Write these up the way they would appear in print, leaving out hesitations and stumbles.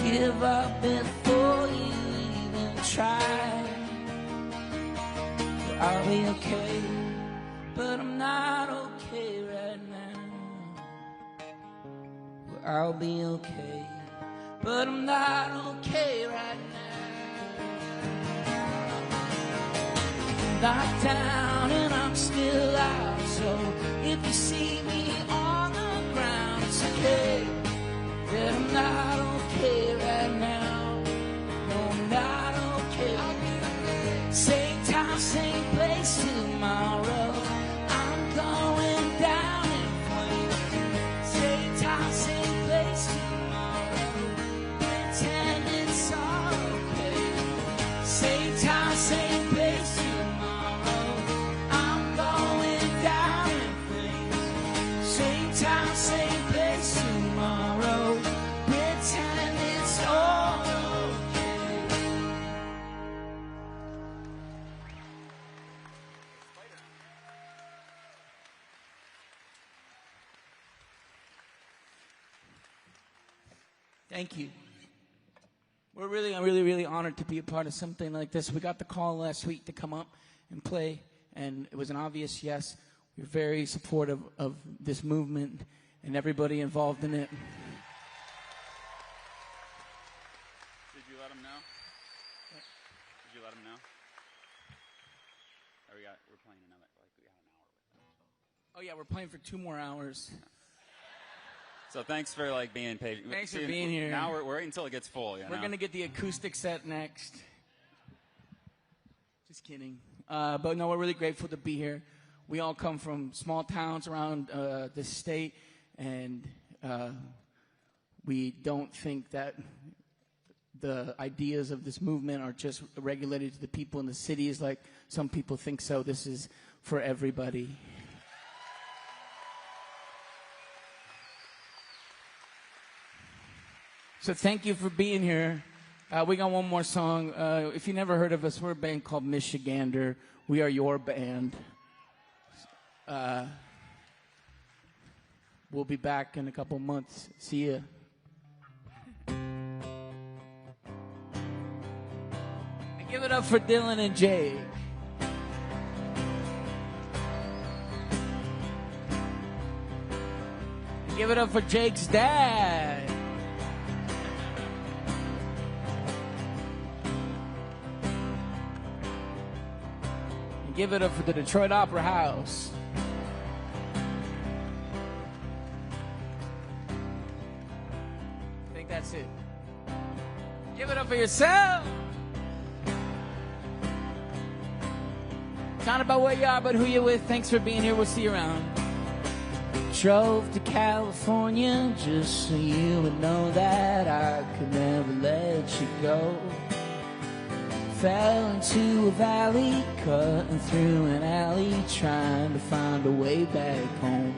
give up before you even try. I'll be okay, but I'm not okay right now. I'll be okay, but I'm not okay right now. Knocked down and I'm still out, so if you see me on the ground, it's okay, that I'm not okay right now. No, I'm not okay. Same time, same place tomorrow. I'm going down in flames. Same time, same place tomorrow. Pretend it's all okay. Same time, same place tomorrow. I'm going down in flames. Same time, same place tomorrow. Pretend it's all okay. Thank you. I'm really honored to be a part of something like this. We got the call last week to come up and play, and it was an obvious yes. We're very supportive of this movement and everybody involved in it. Did you let them know? Did you let them know? Or we're playing another, like we got an hour with them. Oh yeah, we're playing for 2 more hours. So thanks for being patient. Thanks for being here. Now we're waiting until it gets full. We're gonna get the acoustic set next. Just kidding. But no, we're really grateful to be here. We all come from small towns around the state, and we don't think that the ideas of this movement are just regulated to the people in the cities like some people think so. This is for everybody. So thank you for being here. We got one more song. If you never heard of us, we're a band called Michigander. We are your band. We'll be back in a couple months. See ya. And give it up for Dylan and Jake. And give it up for Jake's dad. Give it up for the Detroit Opera House. I think that's it. Give it up for yourself. It's not about where you are, but who you're with. Thanks for being here. We'll see you around. Drove to California just so you would know that I could never let you go. Fell into a valley, cutting through an alley, trying to find a way back home.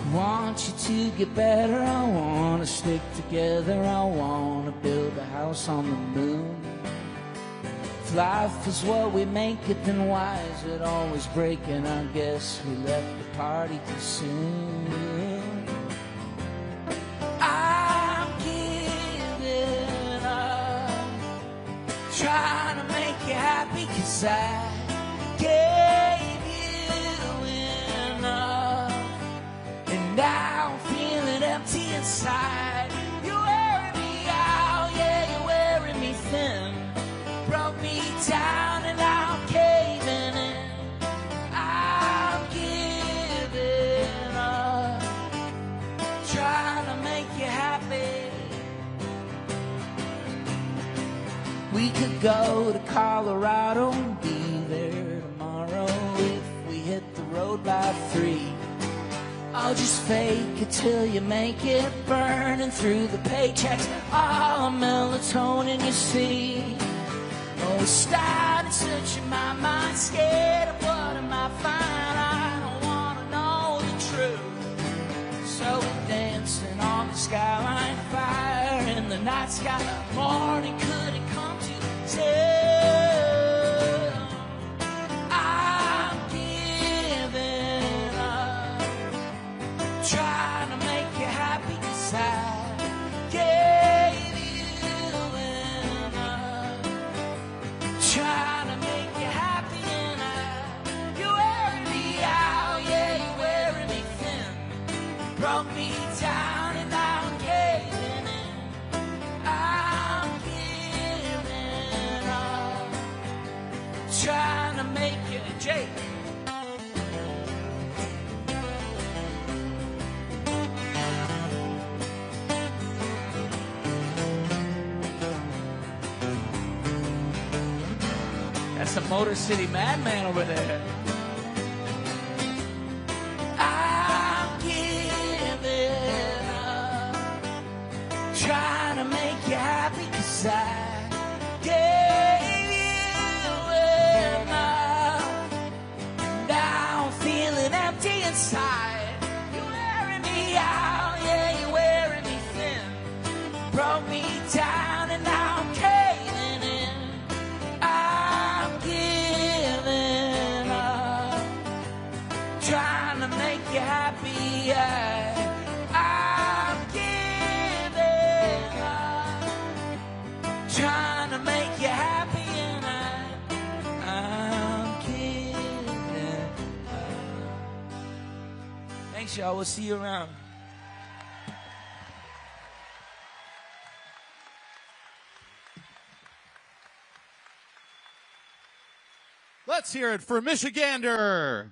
I want you to get better, I want to stick together, I want to build a house on the moon. If life is what we make it, then why is it always breaking? I guess we left the party too soon. I'm giving up, trying to make you happy, 'cause I gave you enough, and now I'm feeling empty inside. You're wearing me out, yeah, you're wearing me thin. Broke me down and I'm caving in. I'm giving up, trying to make you happy. We could go to Colorado and be there tomorrow if we hit the road by 3. I'll just fake it till you make it, burning through the paychecks, all the melatonin you see. Oh, it started searching my mind, scared of what I might find. I don't want to know the truth, so we're dancing on the skyline, fire in the night sky. Morning couldn't come to tell. I'm giving up, trying to make you happy, 'cause I gave broke me down and now I'm caving in. I'm giving up, trying to make it. Jake. That's a Motor City Madman over there. I'm giving up, trying to make you happy, 'cause I gave you enough. Now I'm feeling empty inside. You're wearing me out, yeah, you're wearing me thin. Broke me down and now I'm caving in. I'm giving up, trying to make you happy. I'm giving up, trying to make you happy, and I'm giving up. Thanks, y'all. We'll see you around. Let's hear it for Michigander.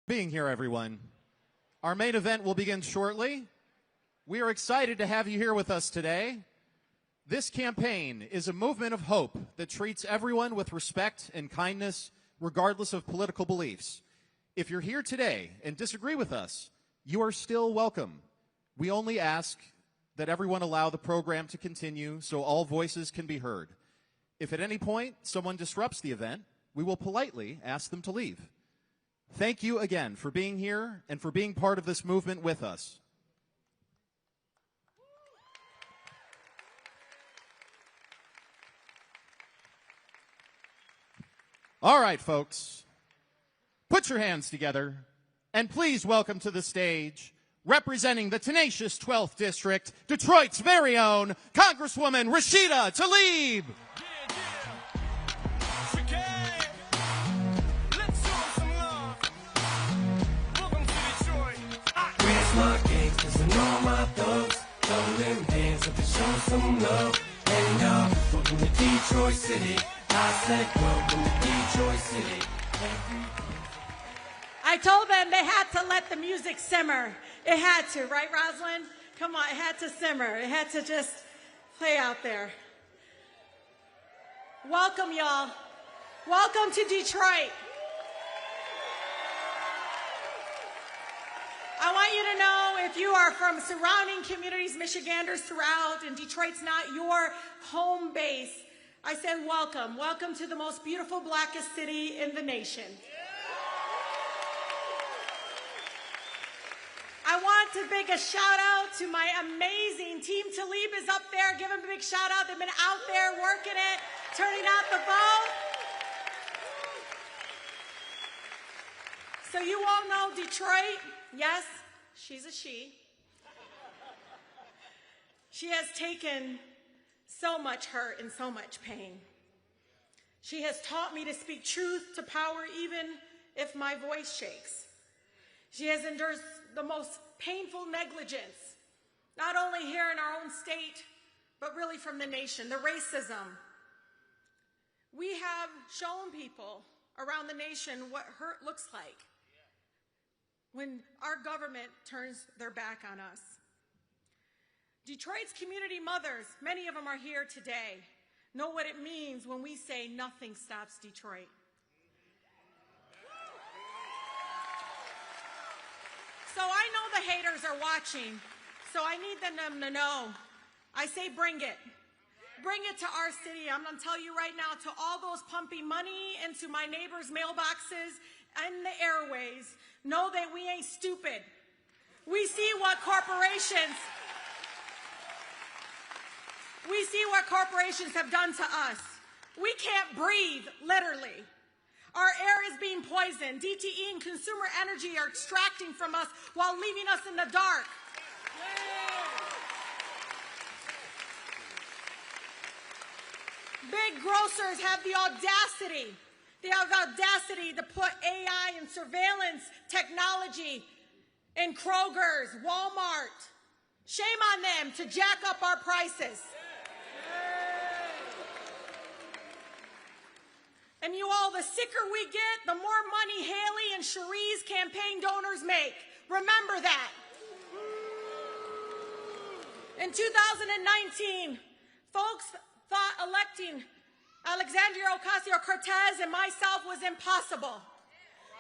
Being here, everyone. Our main event will begin shortly. We are excited to have you here with us today. This campaign is a movement of hope that treats everyone with respect and kindness, regardless of political beliefs. If you're here today and disagree with us, you are still welcome. We only ask that everyone allow the program to continue so all voices can be heard. If at any point someone disrupts the event, we will politely ask them to leave. Thank you again for being here and for being part of this movement with us. All right, folks, put your hands together and please welcome to the stage, representing the tenacious 12th District, Detroit's very own Congresswoman Rashida Tlaib. My gangsters and all my thugs, throw them hands up to show some love. And welcome to Detroit City. I said welcome to Detroit City. I told them they had to let the music simmer. It had to, right, Rosalind? Come on, it had to simmer. It had to just play out there. Welcome, y'all. Welcome to Detroit. I want you to know, if you are from surrounding communities, Michiganders throughout, and Detroit's not your home base, I said welcome. Welcome to the most beautiful, blackest city in the nation. I want to make a shout out to my amazing team. Tlaib is up there. Give them a big shout out. They've been out there working it, turning out the vote. So you all know Detroit. Yes, she's a she. She has taken so much hurt and so much pain. She has taught me to speak truth to power even if my voice shakes. She has endured the most painful negligence, not only here in our own state, but really from the nation, the racism. We have shown people around the nation what hurt looks like when our government turns their back on us. Detroit's community mothers, many of them are here today, know what it means when we say nothing stops Detroit. So I know the haters are watching, so I need them to know. I say bring it. Bring it to our city. I'm going to tell you right now, to all those pumping money into my neighbors' mailboxes and the airways, know that we ain't stupid. We see what corporations have done to us. We can't breathe, literally. Our air is being poisoned. DTE and consumer energy are extracting from us while leaving us in the dark. Big grocers have the audacity to put AI and surveillance technology in Kroger's, Walmart. Shame on them to jack up our prices. And you all, the sicker we get, the more money Haley and Cherie's campaign donors make. Remember that. In 2019, folks thought electing Alexandria Ocasio-Cortez and myself was impossible.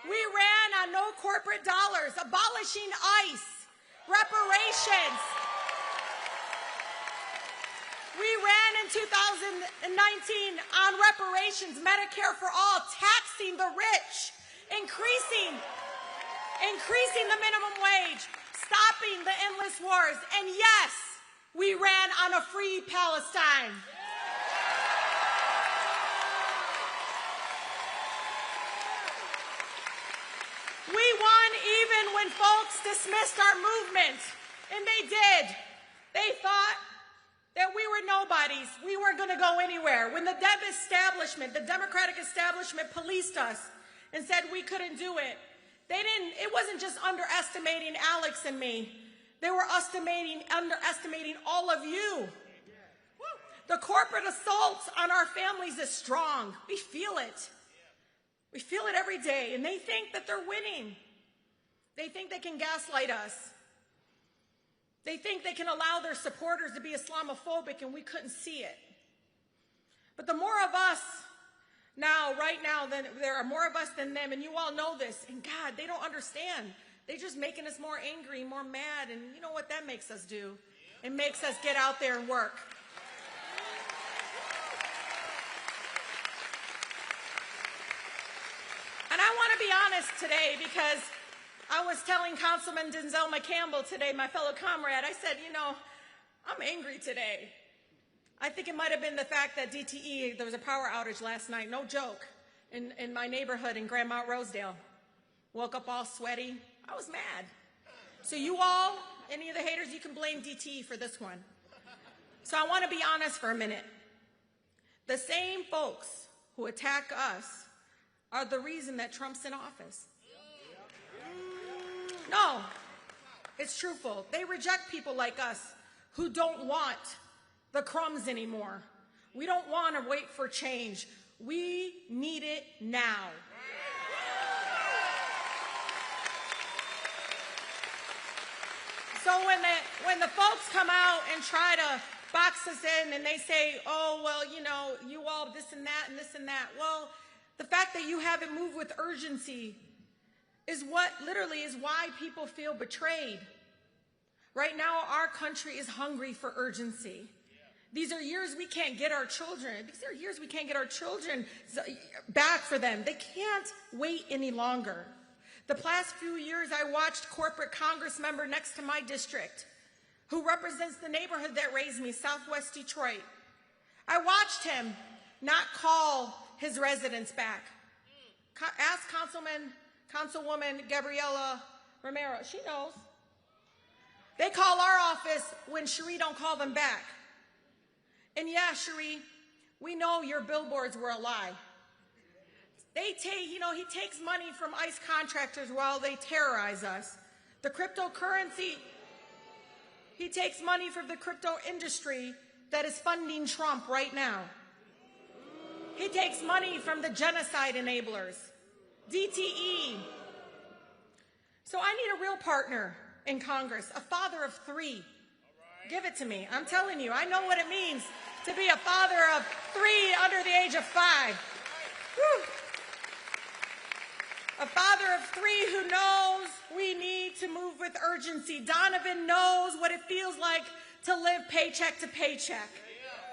We ran on no corporate dollars, abolishing ICE, reparations. We ran in 2019 on reparations, Medicare for all, taxing the rich, increasing the minimum wage, stopping the endless wars, and yes, we ran on a free Palestine. We won even when folks dismissed our movement, and they did. They thought that we were nobodies. We weren't going to go anywhere. When the Democratic establishment policed us and said we couldn't do it, it wasn't just underestimating Alex and me. They were underestimating all of you. The corporate assaults on our families is strong. We feel it. We feel it every day, and they think that they're winning. They think they can gaslight us. They think they can allow their supporters to be Islamophobic and we couldn't see it. But the more of us now, right now, there are more of us than them, and you all know this. And God, they don't understand. They're just making us more angry, more mad, and you know what that makes us do? It makes us get out there and work. And I want to be honest today because I was telling Councilman Denzel McCampbell today, my fellow comrade, I said, you know, I'm angry today. I think it might have been the fact that DTE, there was a power outage last night, no joke, in my neighborhood in Grand Mount Rosedale. Woke up all sweaty. I was mad. So you all, any of the haters, you can blame DTE for this one. So I want to be honest for a minute. The same folks who attack us are the reason that Trump's in office. No, it's truthful. They reject people like us who don't want the crumbs anymore. We don't want to wait for change. We need it now. So when the folks come out and try to box us in and they say, oh, well, you know, you all this and that and this and that. Well, the fact that you haven't moved with urgency is what literally is why people feel betrayed. Right now, our country is hungry for urgency. These are years we can't get our children. These are years we can't get our children back for them. They can't wait any longer. The past few years, I watched corporate Congress member next to my district, who represents the neighborhood that raised me, Southwest Detroit. I watched him not call his residents back. Ask Councilwoman Gabriela Romero. She knows. They call our office when Cherie don't call them back. And yeah, Cherie, we know your billboards were a lie. They take, you know, he takes money from ICE contractors while they terrorize us. The cryptocurrency, he takes money from the crypto industry that is funding Trump right now. He takes money from the genocide enablers, DTE. So I need a real partner in Congress, a father of three. Give it to me. I'm telling you, I know what it means to be a father of three under the age of 5. Whew. A father of three who knows we need to move with urgency. Donovan knows what it feels like to live paycheck to paycheck.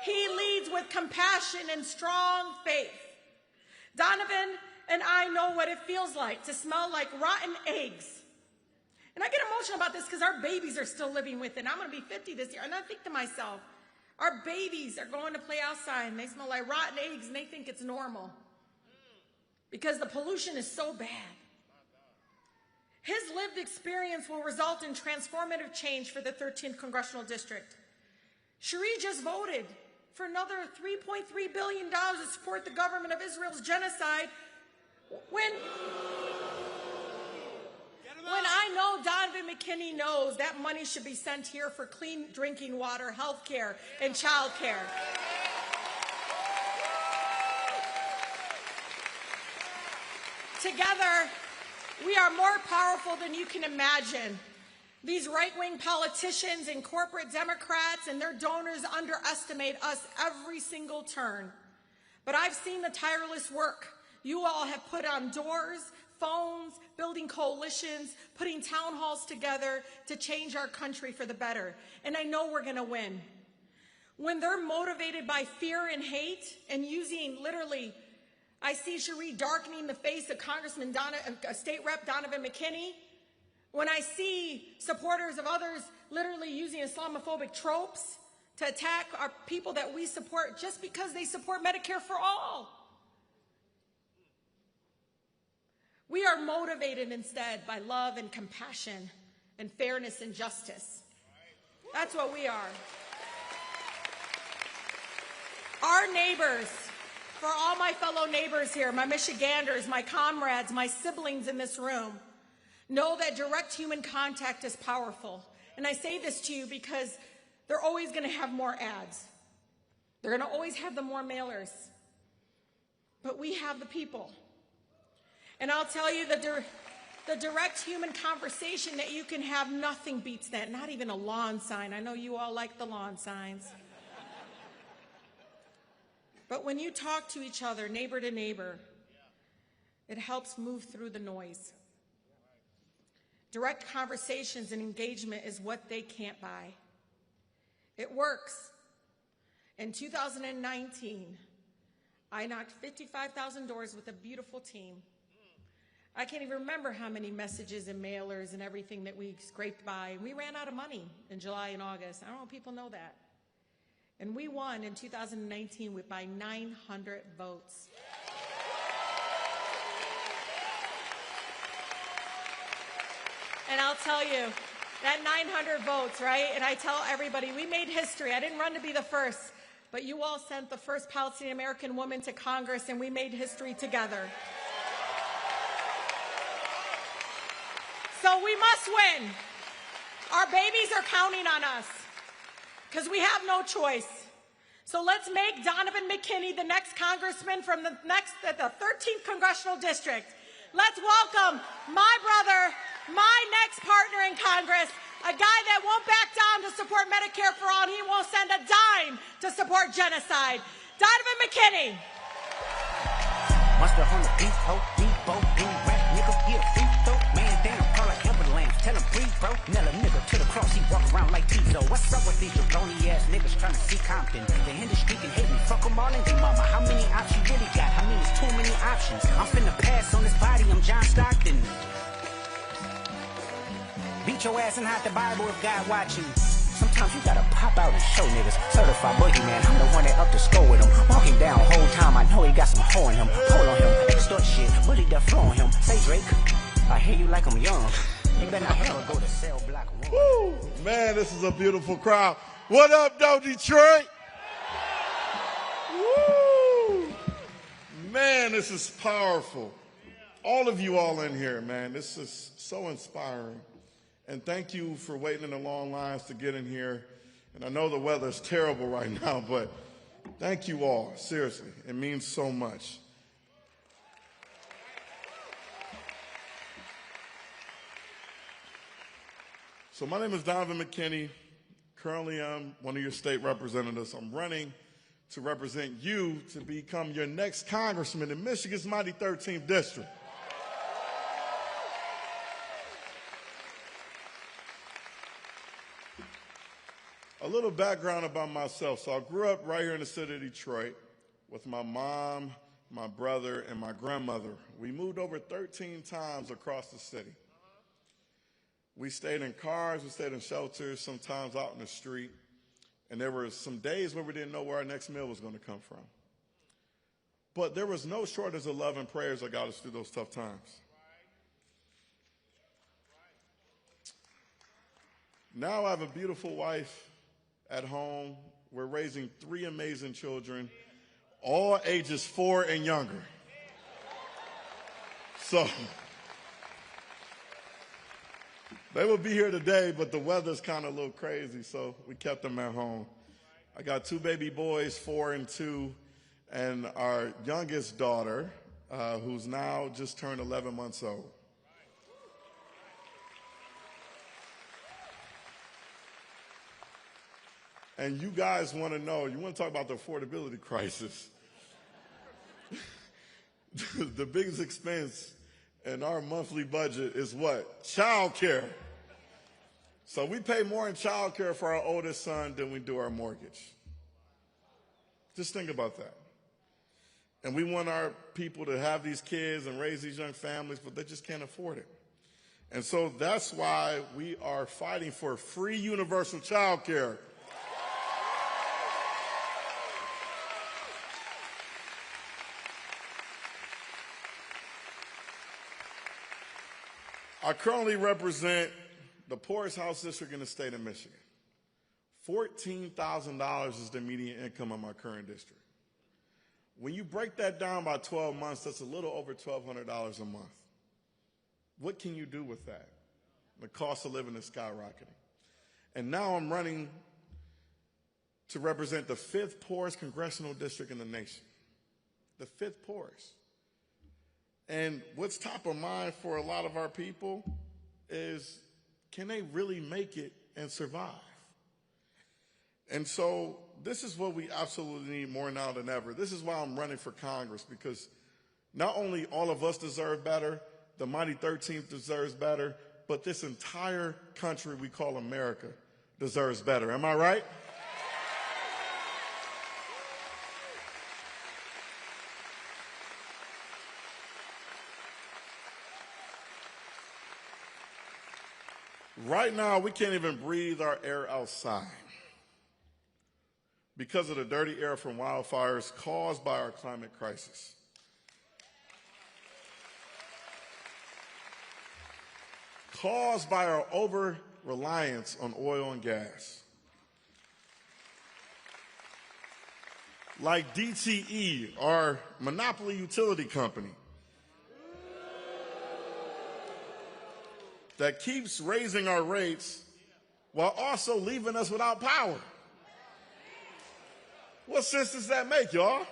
He leads with compassion and strong faith. Donovan and I know what it feels like to smell like rotten eggs. And I get emotional about this because our babies are still living with it. I'm going to be 50 this year. And I think to myself, our babies are going to play outside and they smell like rotten eggs and they think it's normal. Because the pollution is so bad. His lived experience will result in transformative change for the 13th Congressional District. Cherie just voted for another $3.3 billion to support the government of Israel's genocide when I know Donovan McKinney knows that money should be sent here for clean drinking water, health care, and child care. Together, we are more powerful than you can imagine. These right-wing politicians and corporate Democrats and their donors underestimate us every single turn. But I've seen the tireless work you all have put on doors, phones, building coalitions, putting town halls together to change our country for the better. And I know we're going to win. When they're motivated by fear and hate and using literally, I see Cherie darkening the face of Congressman State Rep Donovan McKinney. When I see supporters of others literally using Islamophobic tropes to attack our people that we support just because they support Medicare for all. We are motivated instead by love and compassion and fairness and justice. That's what we are. Our neighbors, for all my fellow neighbors here, my Michiganders, my comrades, my siblings in this room, know that direct human contact is powerful. And I say this to you because they're always going to have more ads. They're going to always have the more mailers. But we have the people. And I'll tell you that The direct human conversation that you can have, nothing beats that, not even a lawn sign. I know you all like the lawn signs. But when you talk to each other, neighbor to neighbor, it helps move through the noise. Direct conversations and engagement is what they can't buy. It works. In 2019, I knocked 55,000 doors with a beautiful team. I can't even remember how many messages and mailers and everything that we scraped by. We ran out of money in July and August. I don't know if people know that. And we won in 2019 by 900 votes. And I'll tell you, that 900 votes, right? And I tell everybody, we made history. I didn't run to be the first, but you all sent the first Palestinian American woman to Congress, and we made history together. So we must win. Our babies are counting on us because we have no choice. So let's make Donovan McKinney the next congressman from the 13th Congressional District. Let's welcome my brother, my next partner in Congress, a guy that won't back down to support Medicare for all, and he won't send a dime to support genocide. Donovan McKinney. Monster on the beat, ho, depot, do rap, nigga, here, free throw, man down, call like ambulance, tell him breathe, bro, nail a nigga to the cross, he walk around like Tizo. What's up with these jabroni ass niggas trying to see Compton? The industry can hate me, fuck them all in their mama. How many options you really got? I mean, it's too many options. I'm finna pass on this body, I'm John Stockton. Beat your ass and hide the Bible if God watching. Sometimes you gotta pop out and show niggas. Certified boogeyman, I'm the one that up the score with him. Walking down whole time, I know he got some hoe in him. Pull on him, extort shit, bully the flow on him. Say Drake, I hear you like I'm young. You better not ever go to cell block 1. Woo! Man, this is a beautiful crowd. What up, though, Detroit? Woo! Man, this is powerful. All of you all in here, man, this is so inspiring. And thank you for waiting in the long lines to get in here. And I know the weather's terrible right now, but thank you all. Seriously, it means so much. So my name is Donovan McKinney. Currently, I'm one of your state representatives. I'm running to represent you to become your next congressman in Michigan's mighty 13th district. A little background about myself. So I grew up right here in the city of Detroit with my mom, my brother, and my grandmother. We moved over 13 times across the city. We stayed in cars, we stayed in shelters, sometimes out in the street. And there were some days where we didn't know where our next meal was going to come from. But there was no shortage of love and prayers that got us through those tough times. Now I have a beautiful wife at home. We're raising 3 amazing children, all ages 4 and younger. So they will be here today, but the weather's kind of a little crazy, so we kept them at home. I got 2 baby boys, 4 and 2, and our youngest daughter, who's now just turned 11 months old. And you guys want to know, you want to talk about the affordability crisis. The biggest expense in our monthly budget is what? Child care. So we pay more in child care for our oldest son than we do our mortgage. Just think about that. And we want our people to have these kids and raise these young families, but they just can't afford it. And so that's why we are fighting for free universal child care. I currently represent the poorest house district in the state of Michigan. $14,000 is the median income of my current district. When you break that down by 12 months, that's a little over $1,200 a month. What can you do with that? The cost of living is skyrocketing. And now I'm running to represent the 5th poorest congressional district in the nation. The 5th poorest. And what's top of mind for a lot of our people is, can they really make it and survive? And so this is what we absolutely need more now than ever. This is why I'm running for Congress, because not only all of us deserve better, the mighty 13th deserves better, but this entire country we call America deserves better. Am I right? Right now, we can't even breathe our air outside because of the dirty air from wildfires caused by our climate crisis. Caused by our over-reliance on oil and gas. Like DTE, our monopoly utility company, that keeps raising our rates while also leaving us without power. What sense does that make, y'all?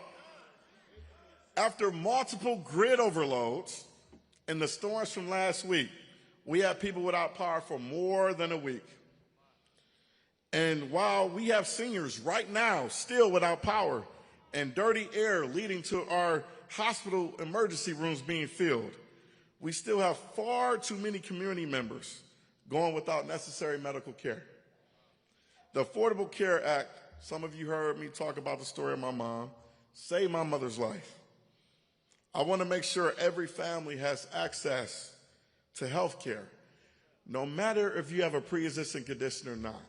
After multiple grid overloads and the storms from last week, we had people without power for more than a week. And while we have seniors right now still without power and dirty air leading to our hospital emergency rooms being filled, we still have far too many community members going without necessary medical care. The Affordable Care Act, some of you heard me talk about the story of my mom, saved my mother's life. I want to make sure every family has access to health care, no matter if you have a pre-existing condition or not.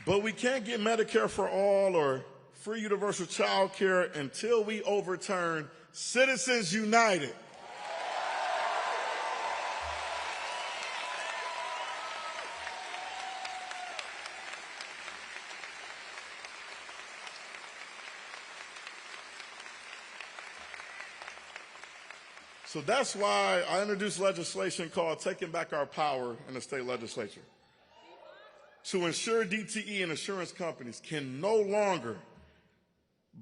But we can't get Medicare for all or free universal child care until we overturn Citizens United. So that's why I introduced legislation called Taking Back Our Power in the state legislature, to ensure DTE and insurance companies can no longer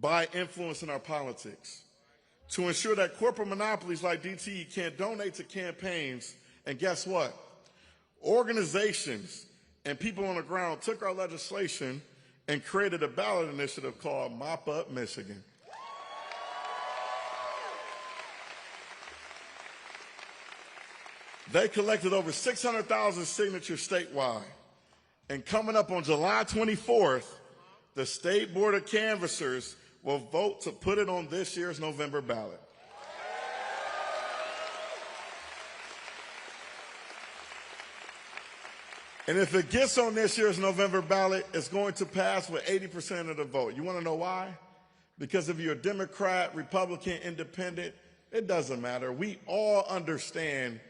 buy influence in our politics, to ensure that corporate monopolies like DTE can't donate to campaigns. And guess what? Organizations and people on the ground took our legislation and created a ballot initiative called Mop Up Michigan. They collected over 600,000 signatures statewide. And coming up on July 24th, the State Board of Canvassers will vote to put it on this year's November ballot. And if it gets on this year's November ballot, it's going to pass with 80% of the vote. You want to know why? Because if you're a Democrat, Republican, Independent, it doesn't matter. We all understand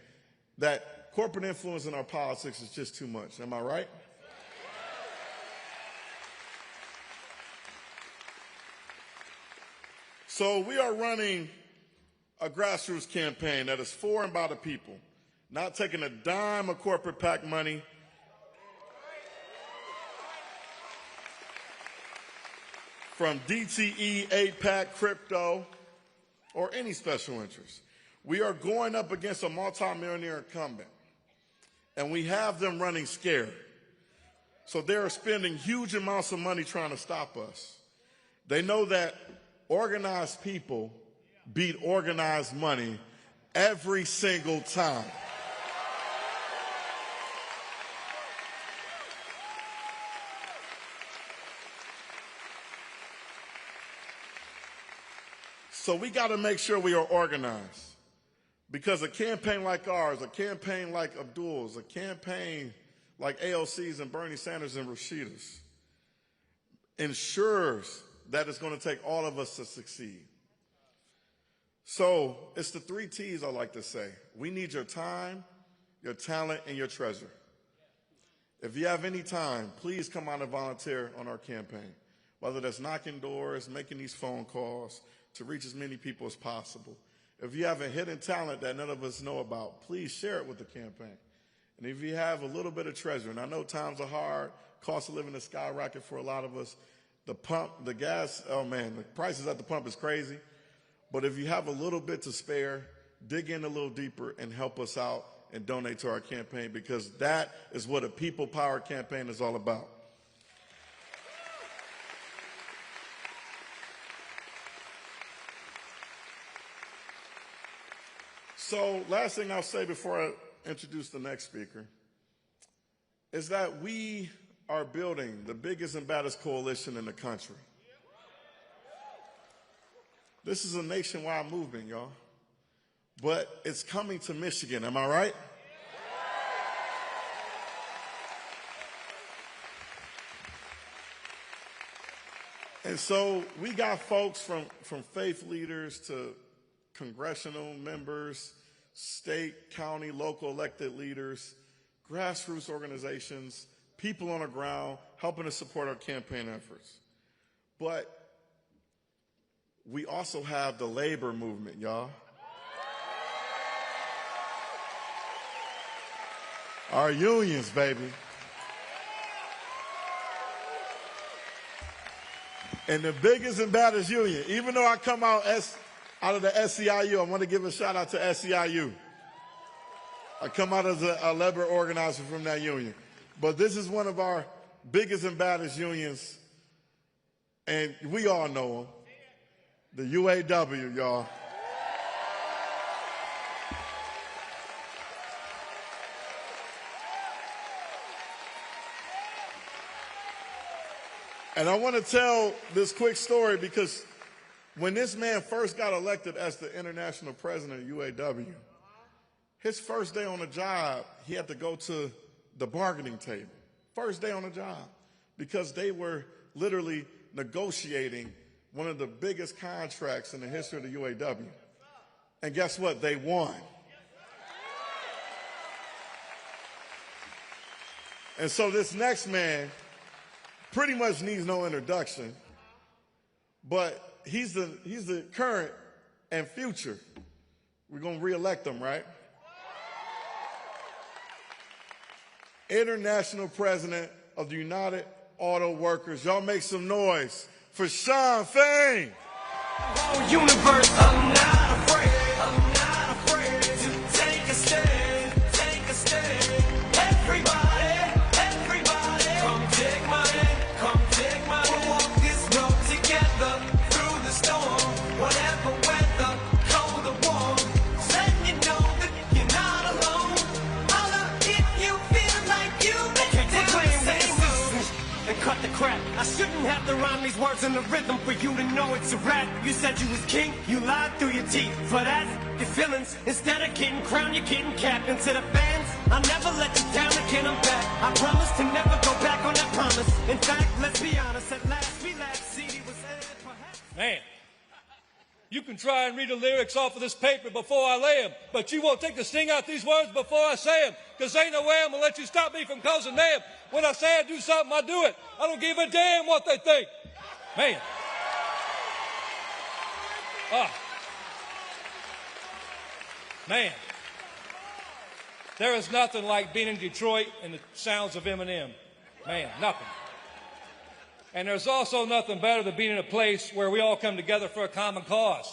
that corporate influence in our politics is just too much. Am I right? So we are running a grassroots campaign that is for and by the people, not taking a dime of corporate PAC money, from DTE, APAC, crypto, or any special interest. We are going up against a multimillionaire incumbent, and we have them running scared. So they are spending huge amounts of money trying to stop us. They know that organized people beat organized money every single time. So we got to make sure we are organized, because a campaign like ours, a campaign like Abdul's, a campaign like AOC's and Bernie Sanders and Rashida's ensures that it's going to take all of us to succeed. So it's the 3 T's I like to say. We need your time, your talent, and your treasure. If you have any time, please come out and volunteer on our campaign, whether that's knocking doors, making these phone calls to reach as many people as possible. If you have a hidden talent that none of us know about, please share it with the campaign. And if you have a little bit of treasure, and I know times are hard, cost of living is skyrocket for a lot of us. The pump, the gas, oh man, the prices at the pump is crazy. But if you have a little bit to spare, dig in a little deeper and help us out and donate to our campaign, because that is what a people power campaign is all about. So last thing I'll say before I introduce the next speaker is that we are building the biggest and baddest coalition in the country. This is a nationwide movement, y'all. But it's coming to Michigan, am I right? And so we got folks from faith leaders to congressional members, state, county, local elected leaders, grassroots organizations, people on the ground helping to support our campaign efforts. But we also have the labor movement, y'all. Our unions, baby. And the biggest and baddest union, even though I come out of the SEIU, I want to give a shout out to SEIU. I come out as a labor organizer from that union. But this is one of our biggest and baddest unions, and we all know them, the UAW, y'all. And I want to tell this quick story because when this man first got elected as the international president of UAW, his first day on the job, he had to go to the bargaining table. First day on the job, because they were literally negotiating one of the biggest contracts in the history of the UAW. And guess what? They won. And so this next man pretty much needs no introduction, but he's the current and future. We're going to reelect him, right? International President of the United Auto Workers. Y'all make some noise for Shawn Fain. Oh, universe, I'm not afraid to take a stand, Everybody, come take my hand, we'll walk this road together through the storm, whatever weather, cold or warm, just letting you know that you're not alone. Holla if you feel like you can't claim the same and cut the crap. I shouldn't have to rhyme these words in the rhythm for you to know it's a rap. You said you was king, you lied through your teeth. For that, your feelings, instead of getting crowned, you're getting capped. And to the fans, I'll never let you down again, I'm back. I promise to never go back on that promise. In fact, let's be honest, at last we laughed, CD was aired, perhaps. Man, you can try and read the lyrics off of this paper before I lay them, but you won't take the sting out these words before I say them, because ain't no way I'm going to let you stop me from causing mayhem. When I say I do something, I do it. I don't give a damn what they think. Man. Man. There is nothing like being in Detroit and the sounds of Eminem. Man, nothing. And there's also nothing better than being in a place where we all come together for a common cause.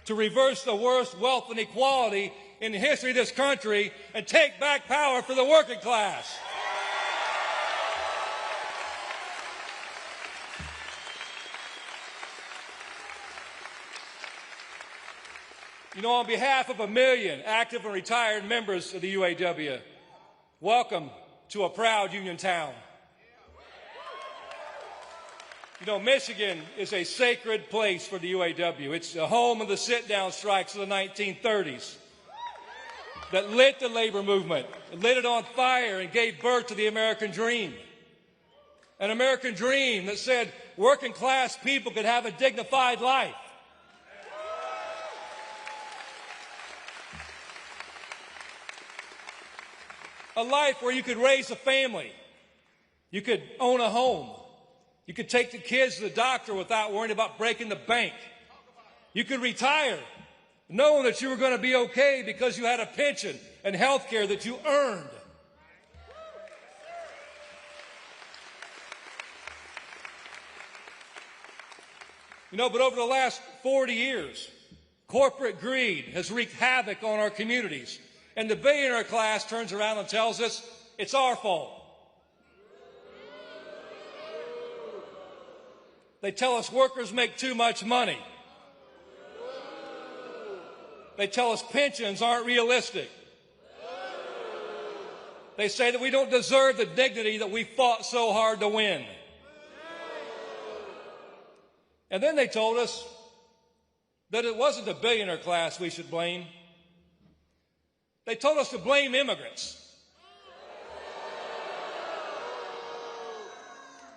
To reverse the worst wealth inequality in the history of this country and take back power for the working class. You know, on behalf of 1 million active and retired members of the UAW, welcome to a proud union town. You know, Michigan is a sacred place for the UAW. It's the home of the sit-down strikes of the 1930s that lit the labor movement, lit it on fire, and gave birth to the American dream. An American dream that said working class people could have a dignified life. A life where you could raise a family, you could own a home, you could take the kids to the doctor without worrying about breaking the bank, you could retire knowing that you were going to be okay because you had a pension and health care that you earned. You know, but over the last 40 years, corporate greed has wreaked havoc on our communities, and the billionaire class turns around and tells us it's our fault. They tell us workers make too much money. They tell us pensions aren't realistic. They say that we don't deserve the dignity that we fought so hard to win. And then they told us that it wasn't the billionaire class we should blame. They told us to blame immigrants.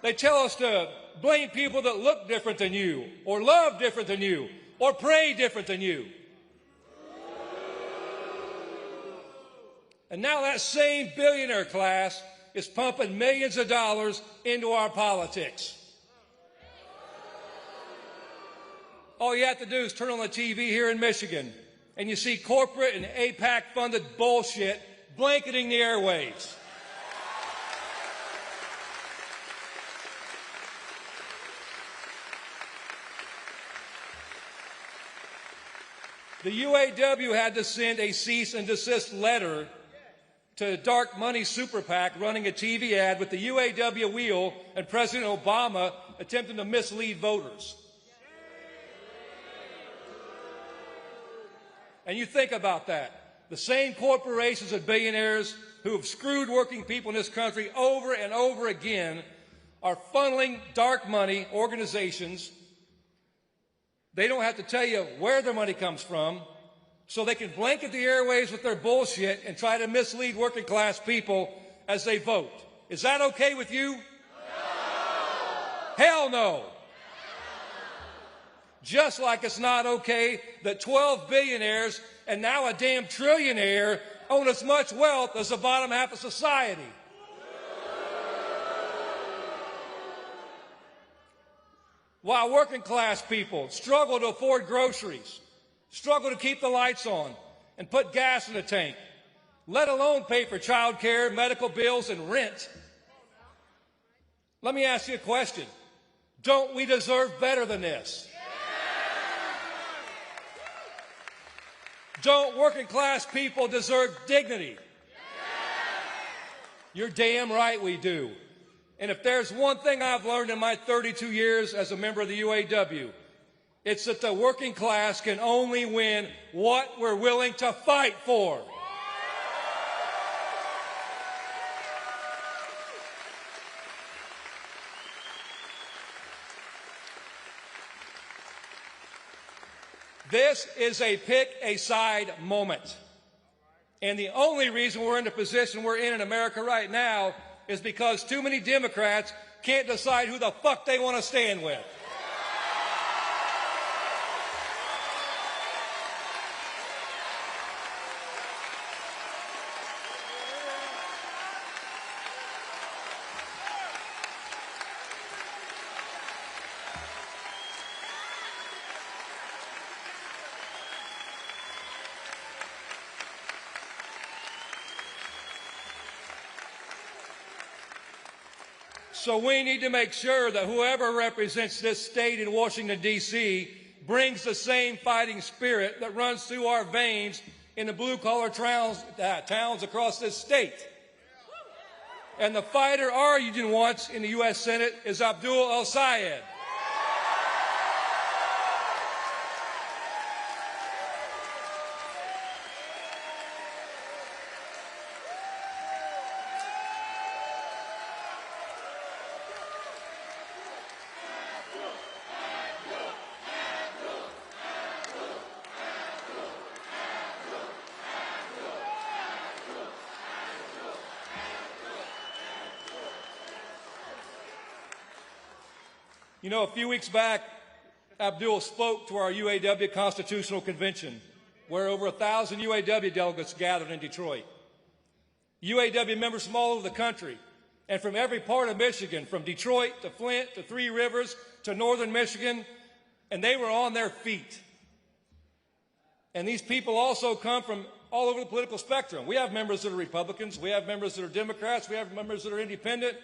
They tell us to blame people that look different than you, or love different than you, or pray different than you. And now that same billionaire class is pumping millions of dollars into our politics. All you have to do is turn on the TV here in Michigan, and you see corporate and AIPAC-funded bullshit blanketing the airwaves. The UAW had to send a cease and desist letter to Dark Money Super PAC running a TV ad with the UAW wheel and President Obama attempting to mislead voters. And you think about that. The same corporations and billionaires who have screwed working people in this country over and over again are funneling dark money organizations. They don't have to tell you where their money comes from, so they can blanket the airwaves with their bullshit and try to mislead working class people as they vote. Is that okay with you? No! Hell no! Just like it's not okay that 12 billionaires and now a damn trillionaire own as much wealth as the bottom half of society. While working class people struggle to afford groceries, struggle to keep the lights on and put gas in the tank, let alone pay for child care, medical bills, and rent. Let me ask you a question. Don't we deserve better than this? Don't working class people deserve dignity? You're damn right we do. And if there's one thing I've learned in my 32 years as a member of the UAW, it's that the working class can only win what we're willing to fight for. This is a pick-a-side moment. And the only reason we're in the position we're in America right now is because too many Democrats can't decide who the fuck they want to stand with. So we need to make sure that whoever represents this state in Washington, D.C. brings the same fighting spirit that runs through our veins in the blue-collar towns across this state. And the fighter our union wants in the U.S. Senate is Abdul El-Sayed. You know, a few weeks back, Abdul spoke to our UAW Constitutional Convention, where over 1,000 UAW delegates gathered in Detroit. UAW members from all over the country and from every part of Michigan, from Detroit to Flint to Three Rivers to northern Michigan, and they were on their feet. And these people also come from all over the political spectrum. We have members that are Republicans. We have members that are Democrats. We have members that are independent.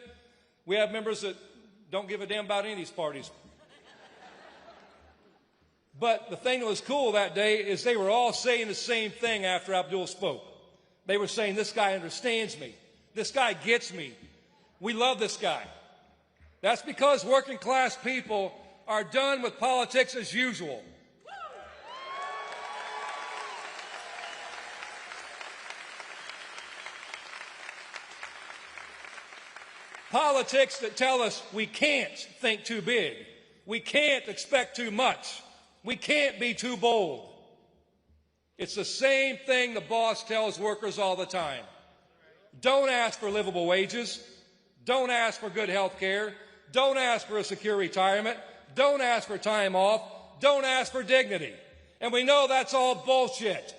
We have members that don't give a damn about any of these parties. But the thing that was cool that day is they were all saying the same thing after Abdul spoke. They were saying, this guy understands me. This guy gets me. We love this guy. That's because working class people are done with politics as usual. Politics that tell us we can't think too big. We can't expect too much. We can't be too bold. It's the same thing the boss tells workers all the time. Don't ask for livable wages. Don't ask for good health care. Don't ask for a secure retirement. Don't ask for time off. Don't ask for dignity. And we know that's all bullshit.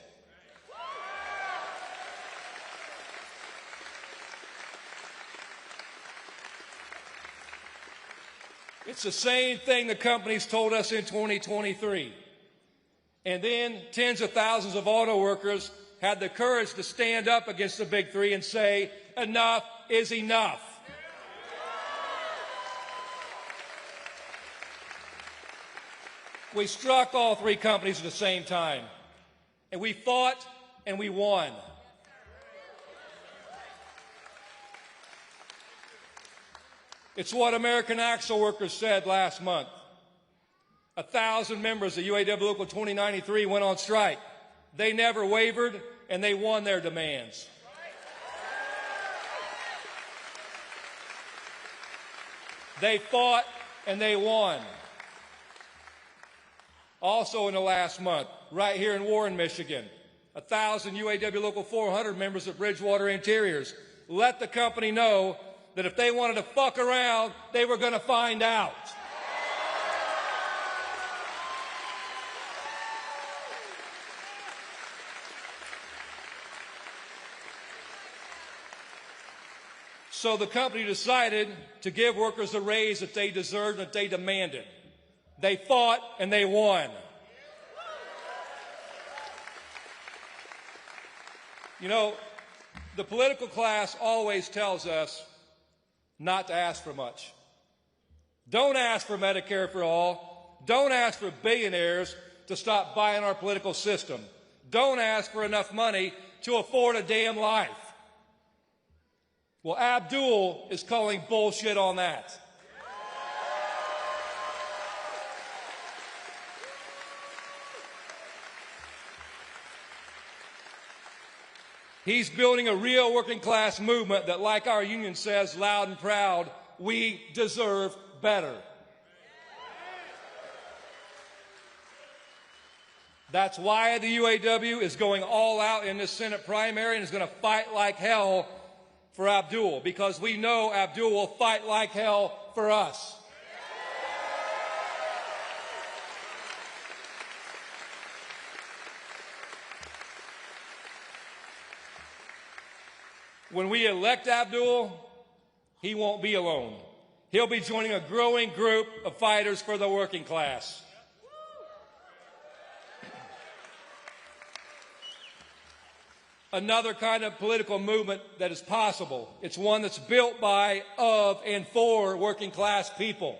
It's the same thing the companies told us in 2023. And then tens of thousands of auto workers had the courage to stand up against the big three and say, enough is enough. We struck all three companies at the same time. And we fought and we won. It's what American Axle Workers said last month. 1,000 members of UAW Local 2093 went on strike. They never wavered, and they won their demands. They fought, and they won. Also in the last month, right here in Warren, Michigan, 1,000 UAW Local 400 members of Bridgewater Interiors let the company know that if they wanted to fuck around, they were going to find out. So the company decided to give workers the raise that they deserved and that they demanded. They fought and they won. You know, the political class always tells us not to ask for much. Don't ask for Medicare for all. Don't ask for billionaires to stop buying our political system. Don't ask for enough money to afford a damn life. Well, Abdul is calling bullshit on that. He's building a real working class movement that, like our union says loud and proud, we deserve better. That's why the UAW is going all out in this Senate primary and is going to fight like hell for Abdul, because we know Abdul will fight like hell for us. When we elect Abdul, he won't be alone. He'll be joining a growing group of fighters for the working class. Another kind of political movement that is possible. It's one that's built by, of, and for working class people.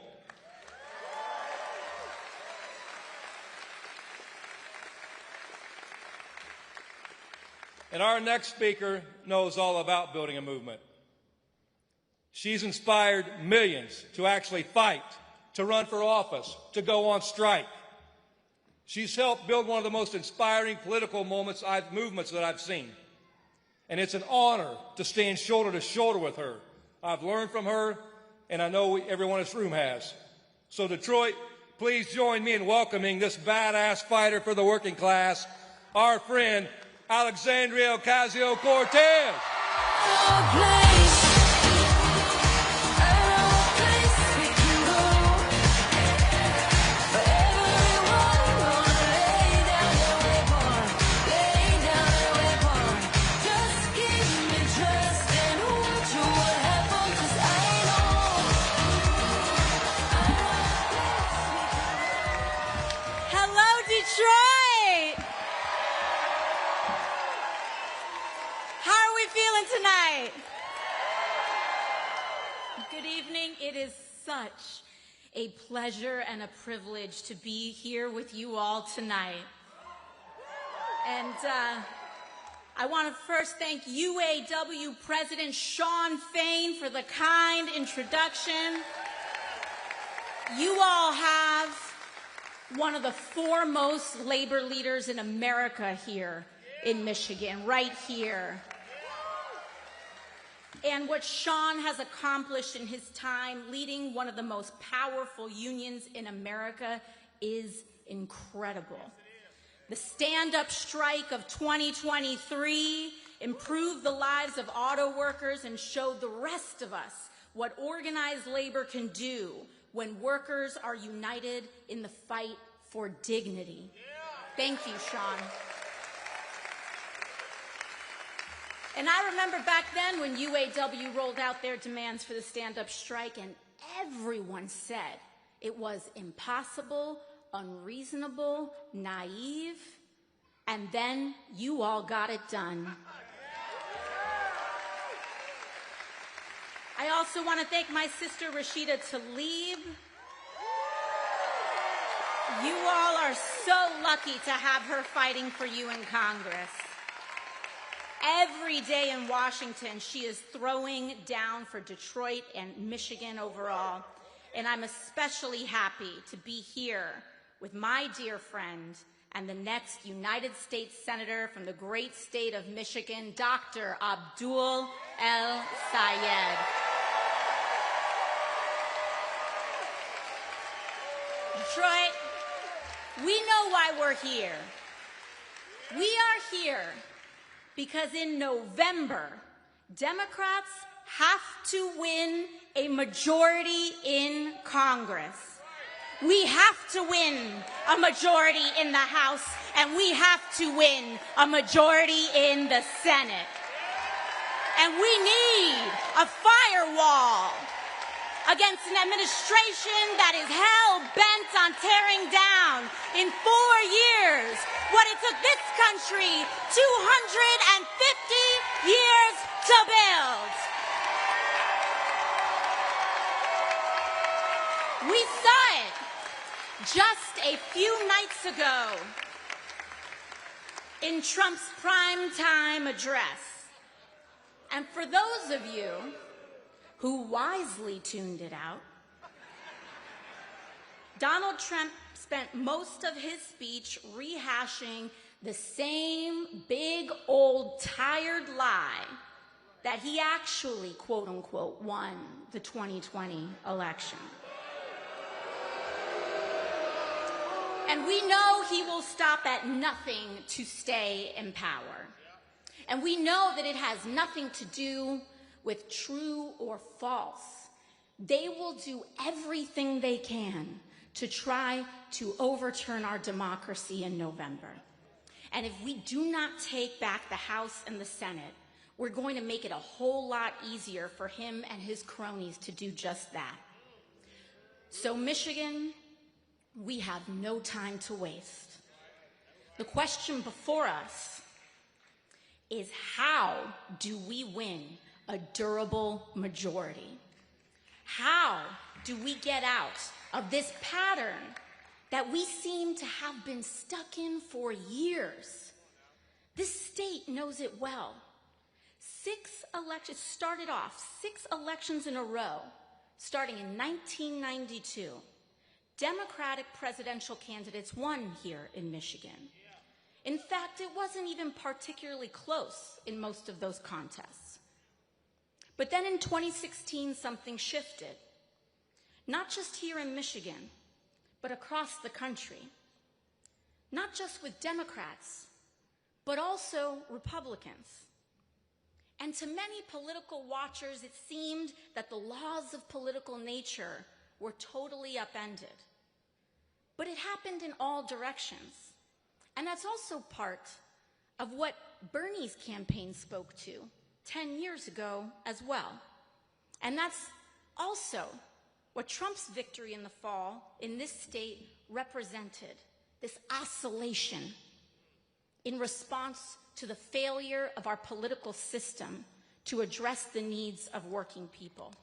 And our next speaker knows all about building a movement. She's inspired millions to actually fight, to run for office, to go on strike. She's helped build one of the most inspiring political movements that I've seen. And it's an honor to stand shoulder to shoulder with her. I've learned from her, and I know everyone in this room has. So Detroit, please join me in welcoming this badass fighter for the working class, our friend, Alexandria Ocasio-Cortez. Hello, Detroit! tonight? Good evening. It is such a pleasure and a privilege to be here with you all tonight. And I want to first thank UAW President Shawn Fain for the kind introduction. You all have one of the foremost labor leaders in America here in Michigan, right here. And what Shawn has accomplished in his time leading one of the most powerful unions in America is incredible. The stand-up strike of 2023 improved the lives of auto workers and showed the rest of us what organized labor can do when workers are united in the fight for dignity. Thank you, Shawn. And I remember back then when UAW rolled out their demands for the stand-up strike, and everyone said it was impossible, unreasonable, naive, and then you all got it done. I also want to thank my sister Rashida Tlaib. You all are so lucky to have her fighting for you in Congress. Every day in Washington, she is throwing down for Detroit and Michigan overall. And I'm especially happy to be here with my dear friend and the next United States Senator from the great state of Michigan, Dr. Abdul El-Sayed. Detroit, we know why we're here. We are here because in November, Democrats have to win a majority in Congress. We have to win a majority in the House, and we have to win a majority in the Senate. And we need a firewall against an administration that is hell-bent on tearing down in 4 years what it took this country 250 years to build. We saw it just a few nights ago in Trump's primetime address. And for those of you who wisely tuned it out, Donald Trump spent most of his speech rehashing the same big old tired lie that he actually, quote unquote, won the 2020 election. And we know he will stop at nothing to stay in power. And we know that it has nothing to do with true or false. They will do everything they can to try to overturn our democracy in November. And if we do not take back the House and the Senate, we're going to make it a whole lot easier for him and his cronies to do just that. So Michigan, we have no time to waste. The question before us is, how do we win a durable majority? How do we get out of this pattern that we seem to have been stuck in for years? This state knows it well. 6 elections started off, 6 elections in a row, starting in 1992. Democratic presidential candidates won here in Michigan. In fact, it wasn't even particularly close in most of those contests. But then in 2016, something shifted. Not just here in Michigan, but across the country. Not just with Democrats, but also Republicans. And to many political watchers, it seemed that the laws of political nature were totally upended. But it happened in all directions. And that's also part of what Bernie's campaign spoke to 10 years ago as well. And that's also what Trump's victory in the fall in this state represented, this oscillation in response to the failure of our political system to address the needs of working people.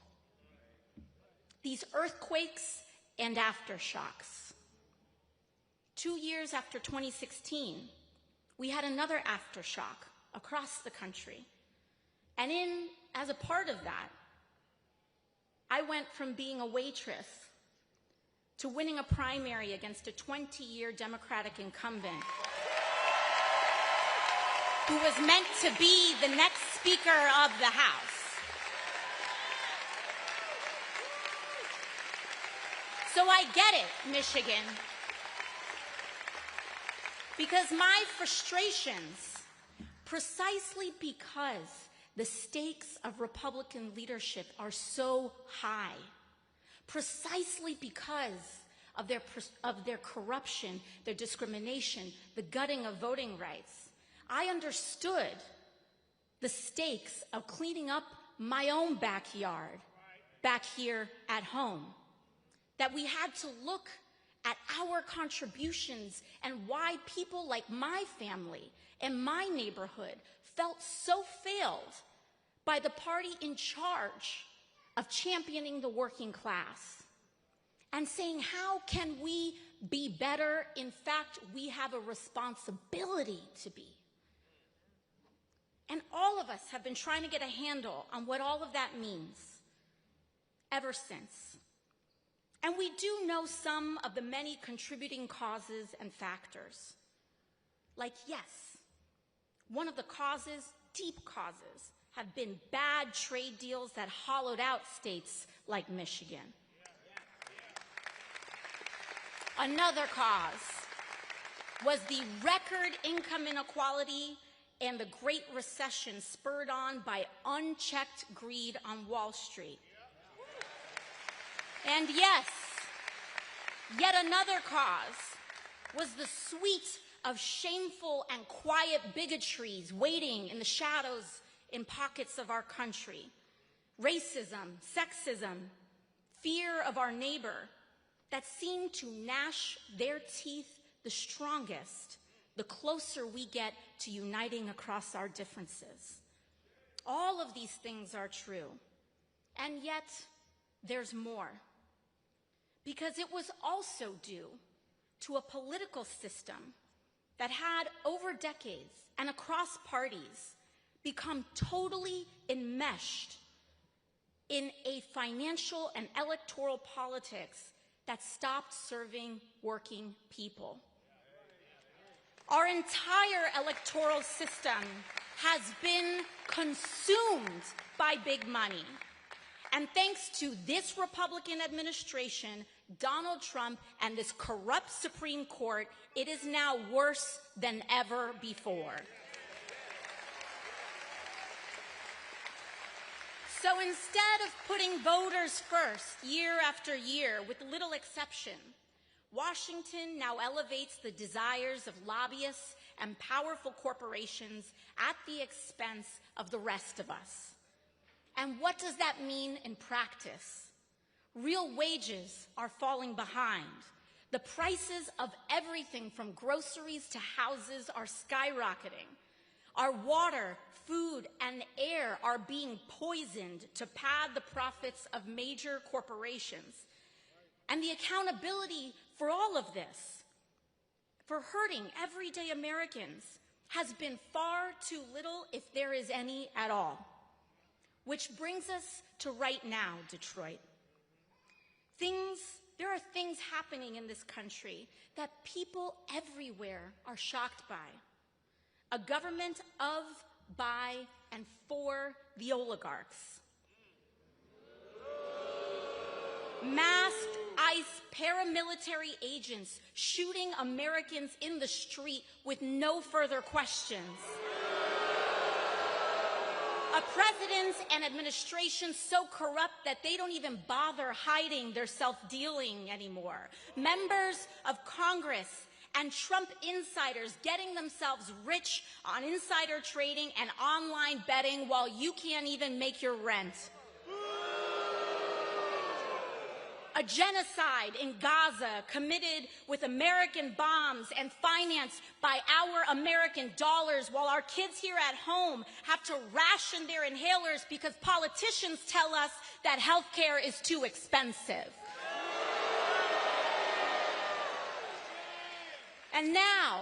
These earthquakes and aftershocks. 2 years after 2016, we had another aftershock across the country. And as a part of that, I went from being a waitress to winning a primary against a 20-year Democratic incumbent who was meant to be the next Speaker of the House. So I get it, Michigan, because my frustrations, precisely because the stakes of Republican leadership are so high, precisely because of their corruption, their discrimination, the gutting of voting rights, I understood the stakes of cleaning up my own backyard back here at home. That we had to look at our contributions and why people like my family and my neighborhood felt so failed by the party in charge of championing the working class and saying, how can we be better? In fact, we have a responsibility to be. And all of us have been trying to get a handle on what all of that means ever since. And we do know some of the many contributing causes and factors. Like, yes, one of the causes, deep causes, have been bad trade deals that hollowed out states like Michigan. Another cause was the record income inequality and the Great Recession spurred on by unchecked greed on Wall Street. And yes, yet another cause was the suite of shameful and quiet bigotries waiting in the shadows in pockets of our country. Racism, sexism, fear of our neighbor that seem to gnash their teeth the strongest the closer we get to uniting across our differences. All of these things are true, and yet there's more. Because it was also due to a political system that had, over decades and across parties, become totally enmeshed in a financial and electoral politics that stopped serving working people. Our entire electoral system has been consumed by big money. And thanks to this Republican administration, Donald Trump, and this corrupt Supreme Court, it is now worse than ever before. So instead of putting voters first year after year, with little exception, Washington now elevates the desires of lobbyists and powerful corporations at the expense of the rest of us. And what does that mean in practice? Real wages are falling behind. The prices of everything from groceries to houses are skyrocketing. Our water, food, and air are being poisoned to pad the profits of major corporations. And the accountability for all of this, for hurting everyday Americans, has been far too little, if there is any at all. Which brings us to right now, Detroit. There are things happening in this country that people everywhere are shocked by. A government of, by, and for the oligarchs. Masked ICE paramilitary agents shooting Americans in the street with no further questions. A president and administration so corrupt that they don't even bother hiding their self-dealing anymore. Members of Congress and Trump insiders getting themselves rich on insider trading and online betting while you can't even make your rent. a genocide in Gaza committed with American bombs and financed by our American dollars, while our kids here at home have to ration their inhalers because politicians tell us that health care is too expensive. And now,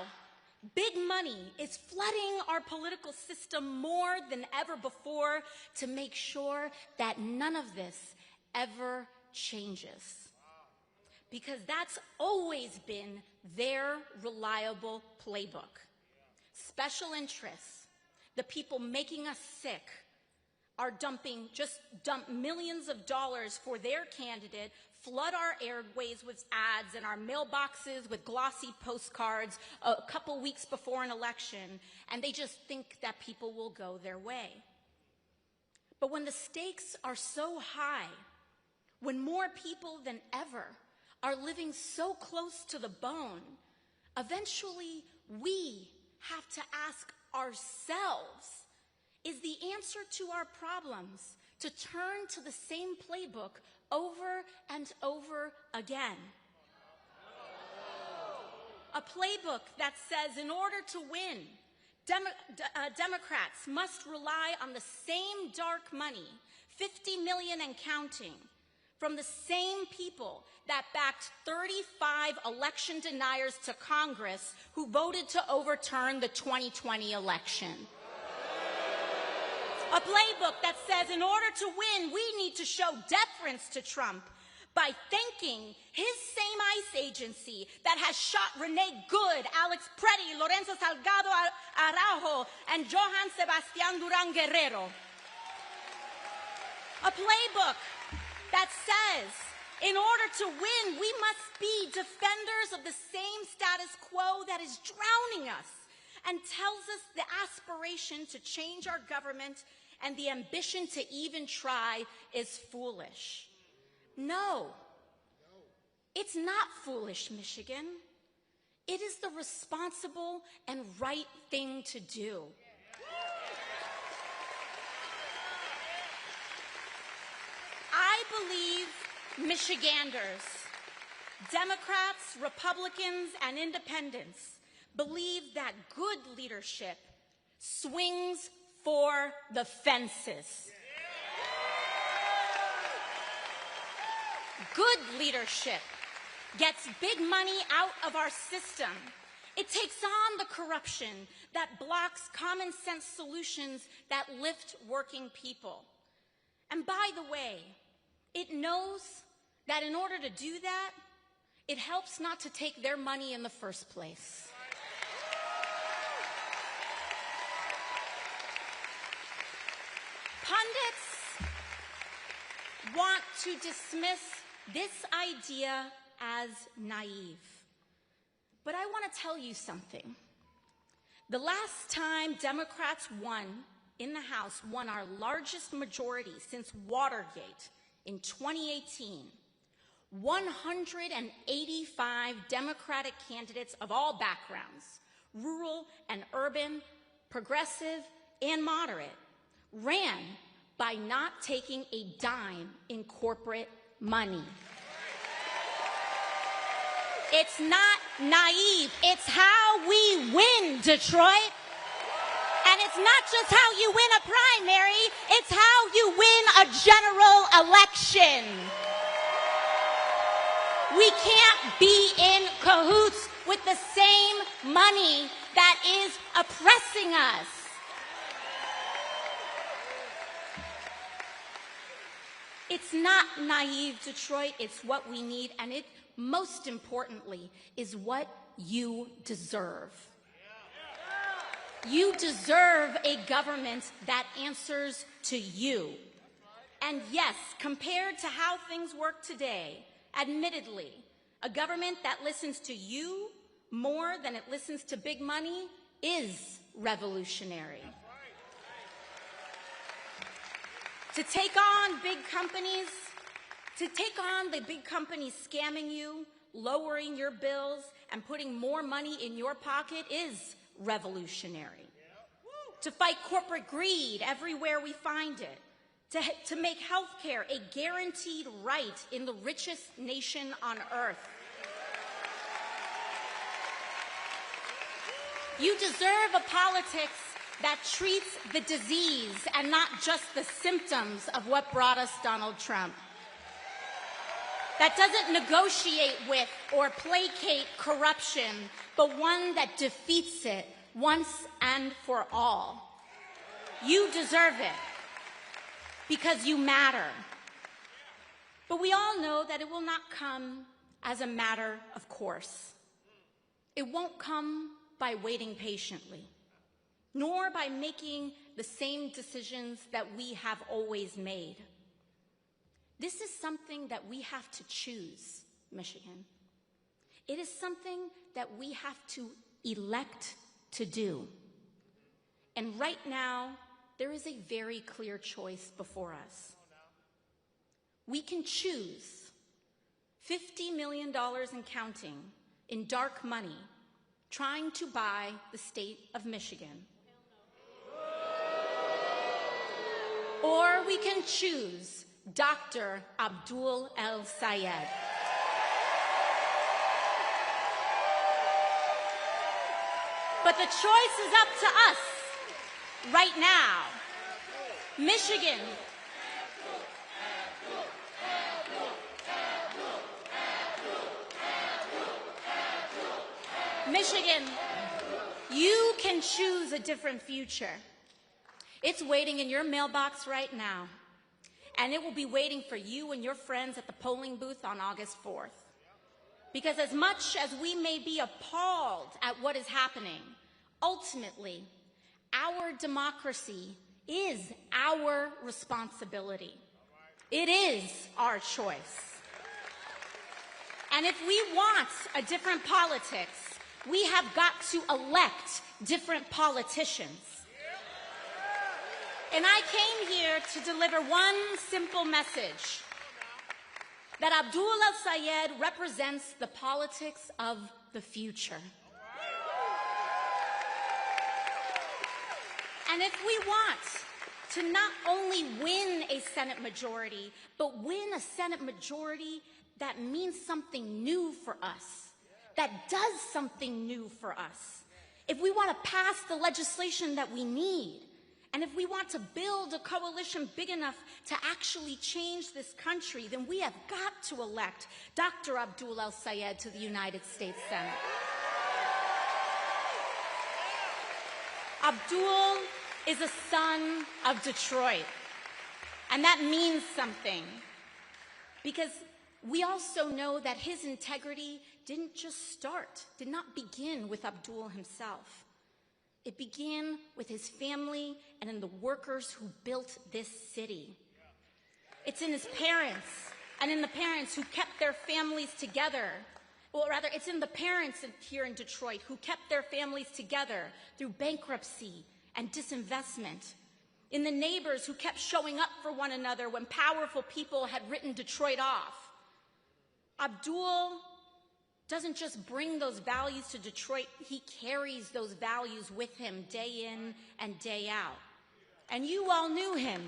big money is flooding our political system more than ever before to make sure that none of this ever changes. Because that's always been their reliable playbook. Special interests, the people making us sick, are dump millions of dollars for their candidate, flood our airways with ads and our mailboxes with glossy postcards a couple weeks before an election, and they just think that people will go their way. But when the stakes are so high, when more people than ever are living so close to the bone, eventually we have to ask ourselves, is the answer to our problems to turn to the same playbook over and over again? A playbook that says in order to win, Democrats must rely on the same dark money, 50 million and counting, from the same people that backed 35 election deniers to Congress who voted to overturn the 2020 election. A playbook that says in order to win, we need to show deference to Trump by thanking his same ICE agency that has shot Renee Good, Alex Preddy, Lorenzo Salgado Araujo, and Johan Sebastián Durán Guerrero. A playbook that says in order to win, we must be defenders of the same status quo that is drowning us, and tells us the aspiration to change our government and the ambition to even try is foolish. No, it's not foolish, Michigan. It is the responsible and right thing to do. I believe Michiganders, Democrats, Republicans, and independents believe that good leadership swings for the fences. Good leadership gets big money out of our system. It takes on the corruption that blocks common sense solutions that lift working people. And by the way, it knows that in order to do that, it helps not to take their money in the first place. Pundits want to dismiss this idea as naive. But I want to tell you something. The last time Democrats won in the House, won our largest majority since Watergate in 2018, 185 Democratic candidates of all backgrounds, rural and urban, progressive and moderate, ran by not taking a dime in corporate money. It's not naive. It's how we win, Detroit. And it's not just how you win a primary, it's how you win a general election. We can't be in cahoots with the same money that is oppressing us. It's not naive, Detroit. It's what we need, and it, most importantly, is what you deserve. You deserve a government that answers to you. And yes, compared to how things work today, admittedly, a government that listens to you more than it listens to big money is revolutionary. To take on big companies, to take on the big companies scamming you, lowering your bills, and putting more money in your pocket is revolutionary. To fight corporate greed everywhere we find it, to make health care a guaranteed right in the richest nation on earth. You deserve a politics that treats the disease and not just the symptoms of what brought us Donald Trump. That doesn't negotiate with or placate corruption, but one that defeats it once and for all. You deserve it because you matter. But we all know that it will not come as a matter of course. It won't come by waiting patiently, nor by making the same decisions that we have always made. This is something that we have to choose, Michigan. It is something that we have to elect to do. And right now, there is a very clear choice before us. We can choose $50 million and counting in dark money trying to buy the state of Michigan. Or we can choose Dr. Abdul El-Sayed. But the choice is up to us right now. Michigan. Michigan, you can choose a different future. It's waiting in your mailbox right now, and it will be waiting for you and your friends at the polling booth on August 4th. Because as much as we may be appalled at what is happening, ultimately, our democracy is our responsibility. It is our choice. And if we want a different politics, we have got to elect different politicians. And I came here to deliver one simple message, that Abdul El-Sayed represents the politics of the future. And if we want to not only win a Senate majority, but win a Senate majority that means something new for us, that does something new for us, if we want to pass the legislation that we need, and if we want to build a coalition big enough to actually change this country, then we have got to elect Dr. Abdul El-Sayed to the United States Senate. Abdul is a son of Detroit, and that means something, because we also know that his integrity did not begin with Abdul himself. It began with his family and in the workers who built this city. It's in his parents and in the parents who kept their families together. Well, rather, it's in the parents here in Detroit who kept their families together through bankruptcy and disinvestment. In the neighbors who kept showing up for one another when powerful people had written Detroit off. Abdul doesn't just bring those values to Detroit, he carries those values with him day in and day out. And you all knew him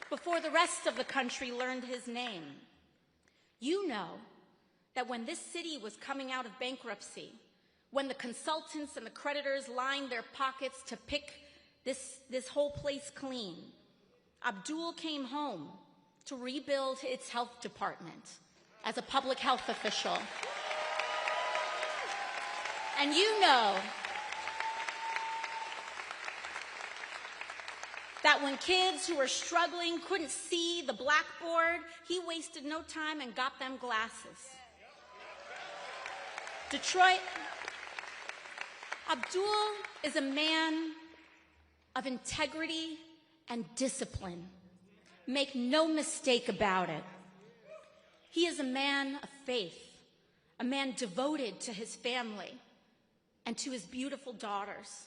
before the rest of the country learned his name. You know that when this city was coming out of bankruptcy, when the consultants and the creditors lined their pockets to pick this whole place clean, Abdul came home to rebuild its health department as a public health official. And you know that when kids who were struggling couldn't see the blackboard, he wasted no time and got them glasses. Detroit, Abdul is a man of integrity and discipline. Make no mistake about it. He is a man of faith, a man devoted to his family and to his beautiful daughters.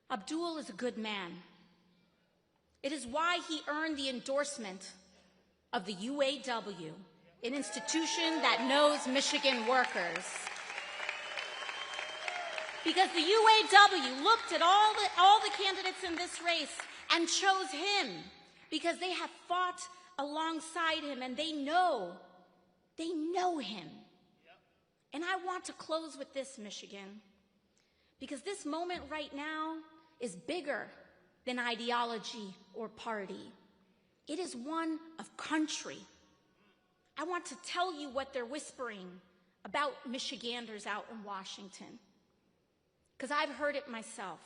Abdul is a good man. It is why he earned the endorsement of the UAW, an institution that knows Michigan workers. Because the UAW looked at all the candidates in this race and chose him because they have fought alongside him and they know him. And I want to close with this, Michigan, because this moment right now is bigger than ideology or party. It is one of country. I want to tell you what they're whispering about Michiganders out in Washington, because I've heard it myself.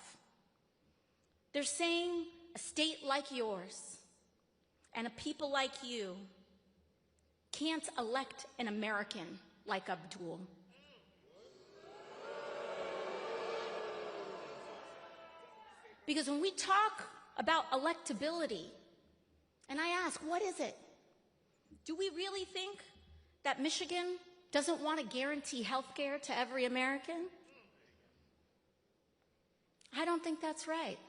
They're saying a state like yours and a people like you can't elect an American like Abdul. Because when we talk about electability, and I ask, what is it? Do we really think that Michigan doesn't want to guarantee health care to every American? I don't think that's right.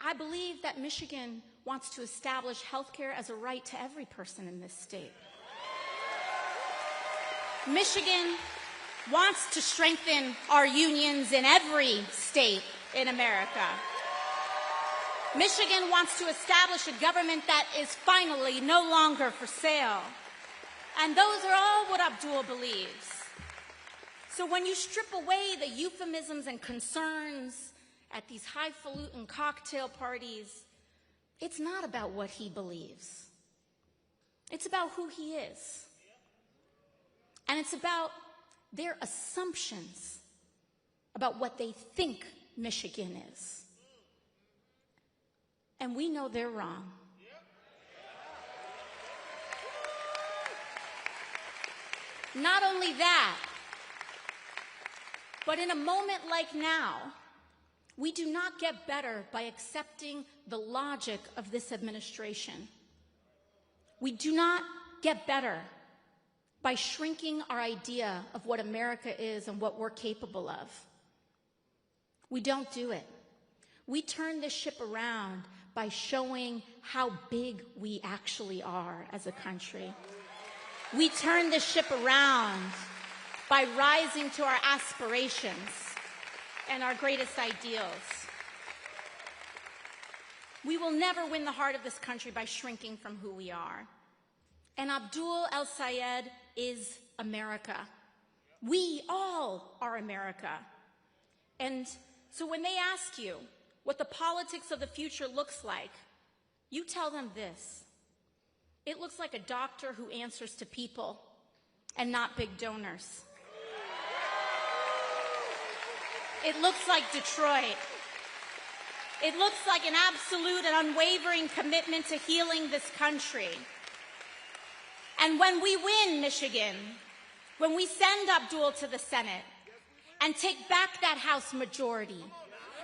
I believe that Michigan wants to establish health care as a right to every person in this state. Michigan wants to strengthen our unions in every state in America. Michigan wants to establish a government that is finally no longer for sale. And those are all what Abdul believes. So when you strip away the euphemisms and concerns at these highfalutin cocktail parties, it's not about what he believes. It's about who he is. And it's about their assumptions about what they think Michigan is. And we know they're wrong. Not only that, but in a moment like now, we do not get better by accepting the logic of this administration. We do not get better by shrinking our idea of what America is and what we're capable of. We don't do it. We turn this ship around by showing how big we actually are as a country. We turn this ship around by rising to our aspirations and our greatest ideals. We will never win the heart of this country by shrinking from who we are. And Abdul El-Sayed is America. We all are America. And so when they ask you what the politics of the future looks like, you tell them this: it looks like a doctor who answers to people and not big donors. It looks like Detroit. It looks like an absolute and unwavering commitment to healing this country. And when we win Michigan, when we send Abdul to the Senate and take back that House majority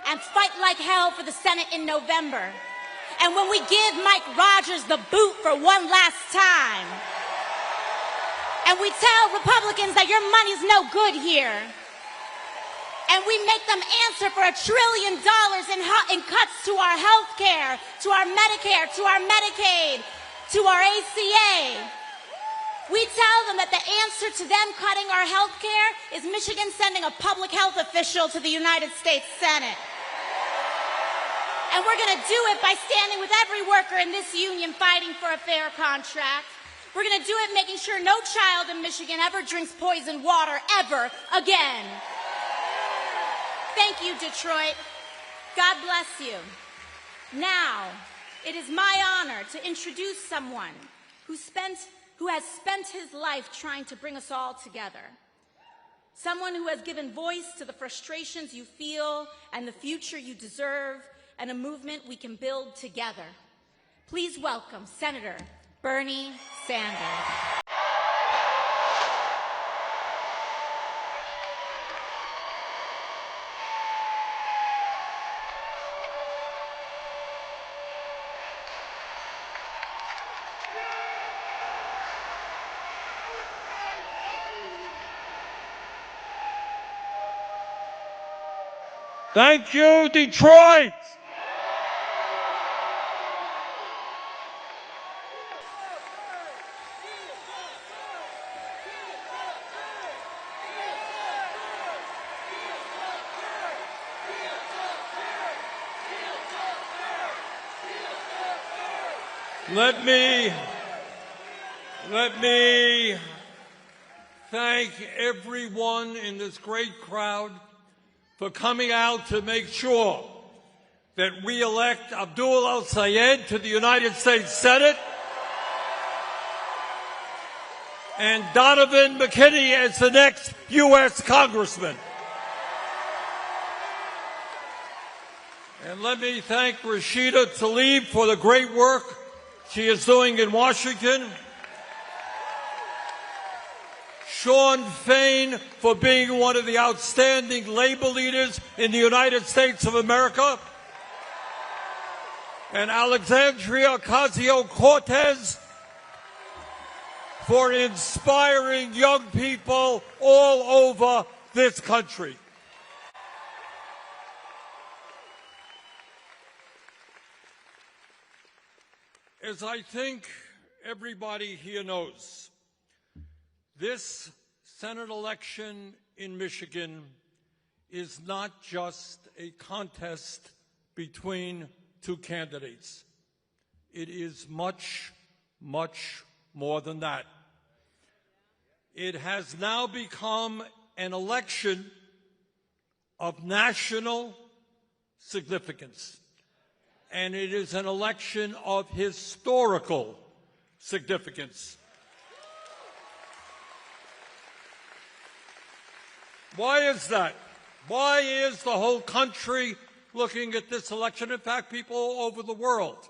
and fight like hell for the Senate in November, and when we give Mike Rogers the boot for one last time, and we tell Republicans that your money's no good here, and we make them answer for $1 trillion in cuts to our health care, to our Medicare, to our Medicaid, to our ACA, we tell them that the answer to them cutting our health care is Michigan sending a public health official to the United States Senate. And we're going to do it by standing with every worker in this union fighting for a fair contract. We're going to do it making sure no child in Michigan ever drinks poisoned water ever again. Thank you, Detroit. God bless you. Now, it is my honor to introduce someone who has spent his life trying to bring us all together. Someone who has given voice to the frustrations you feel and the future you deserve, and a movement we can build together. Please welcome Senator Bernie Sanders. Thank you, Detroit! Let me thank everyone in this great crowd for coming out to make sure that we elect Abdul El-Sayed to the United States Senate and Donovan McKinney as the next U.S. Congressman. And let me thank Rashida Tlaib for the great work she is doing in Washington. Sean Fain for being one of the outstanding labor leaders in the United States of America. And Alexandria Ocasio-Cortez for inspiring young people all over this country. As I think everybody here knows, this Senate election in Michigan is not just a contest between two candidates. It is much, much more than that. It has now become an election of national significance, and it is an election of historical significance. Why is that? Why is the whole country looking at this election? In fact, people all over the world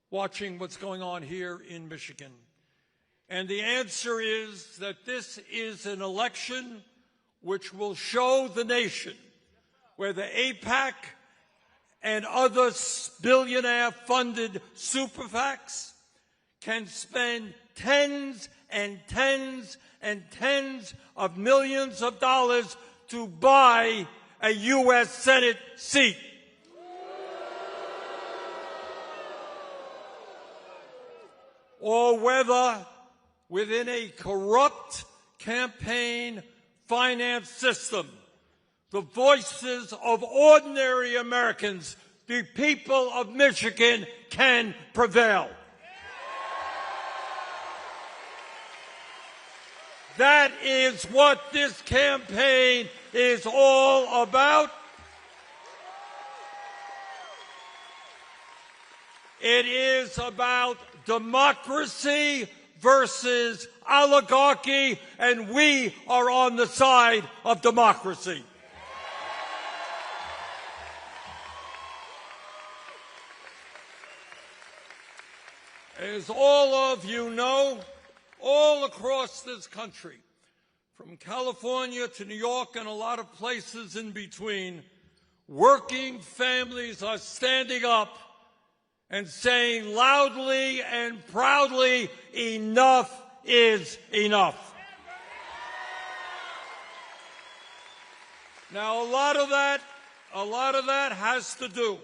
watching what's going on here in Michigan. And the answer is that this is an election which will show the nation where the AIPAC and other billionaire-funded super PACs can spend tens and tens and tens of millions of dollars to buy a U.S. Senate seat. Or whether within a corrupt campaign finance system, the voices of ordinary Americans, the people of Michigan, can prevail. That is what this campaign is all about. It is about democracy versus oligarchy, and we are on the side of democracy. As all of you know, all across this country, from California to New York and a lot of places in between, working families are standing up and saying loudly and proudly, enough is enough. Now, a lot of that has to do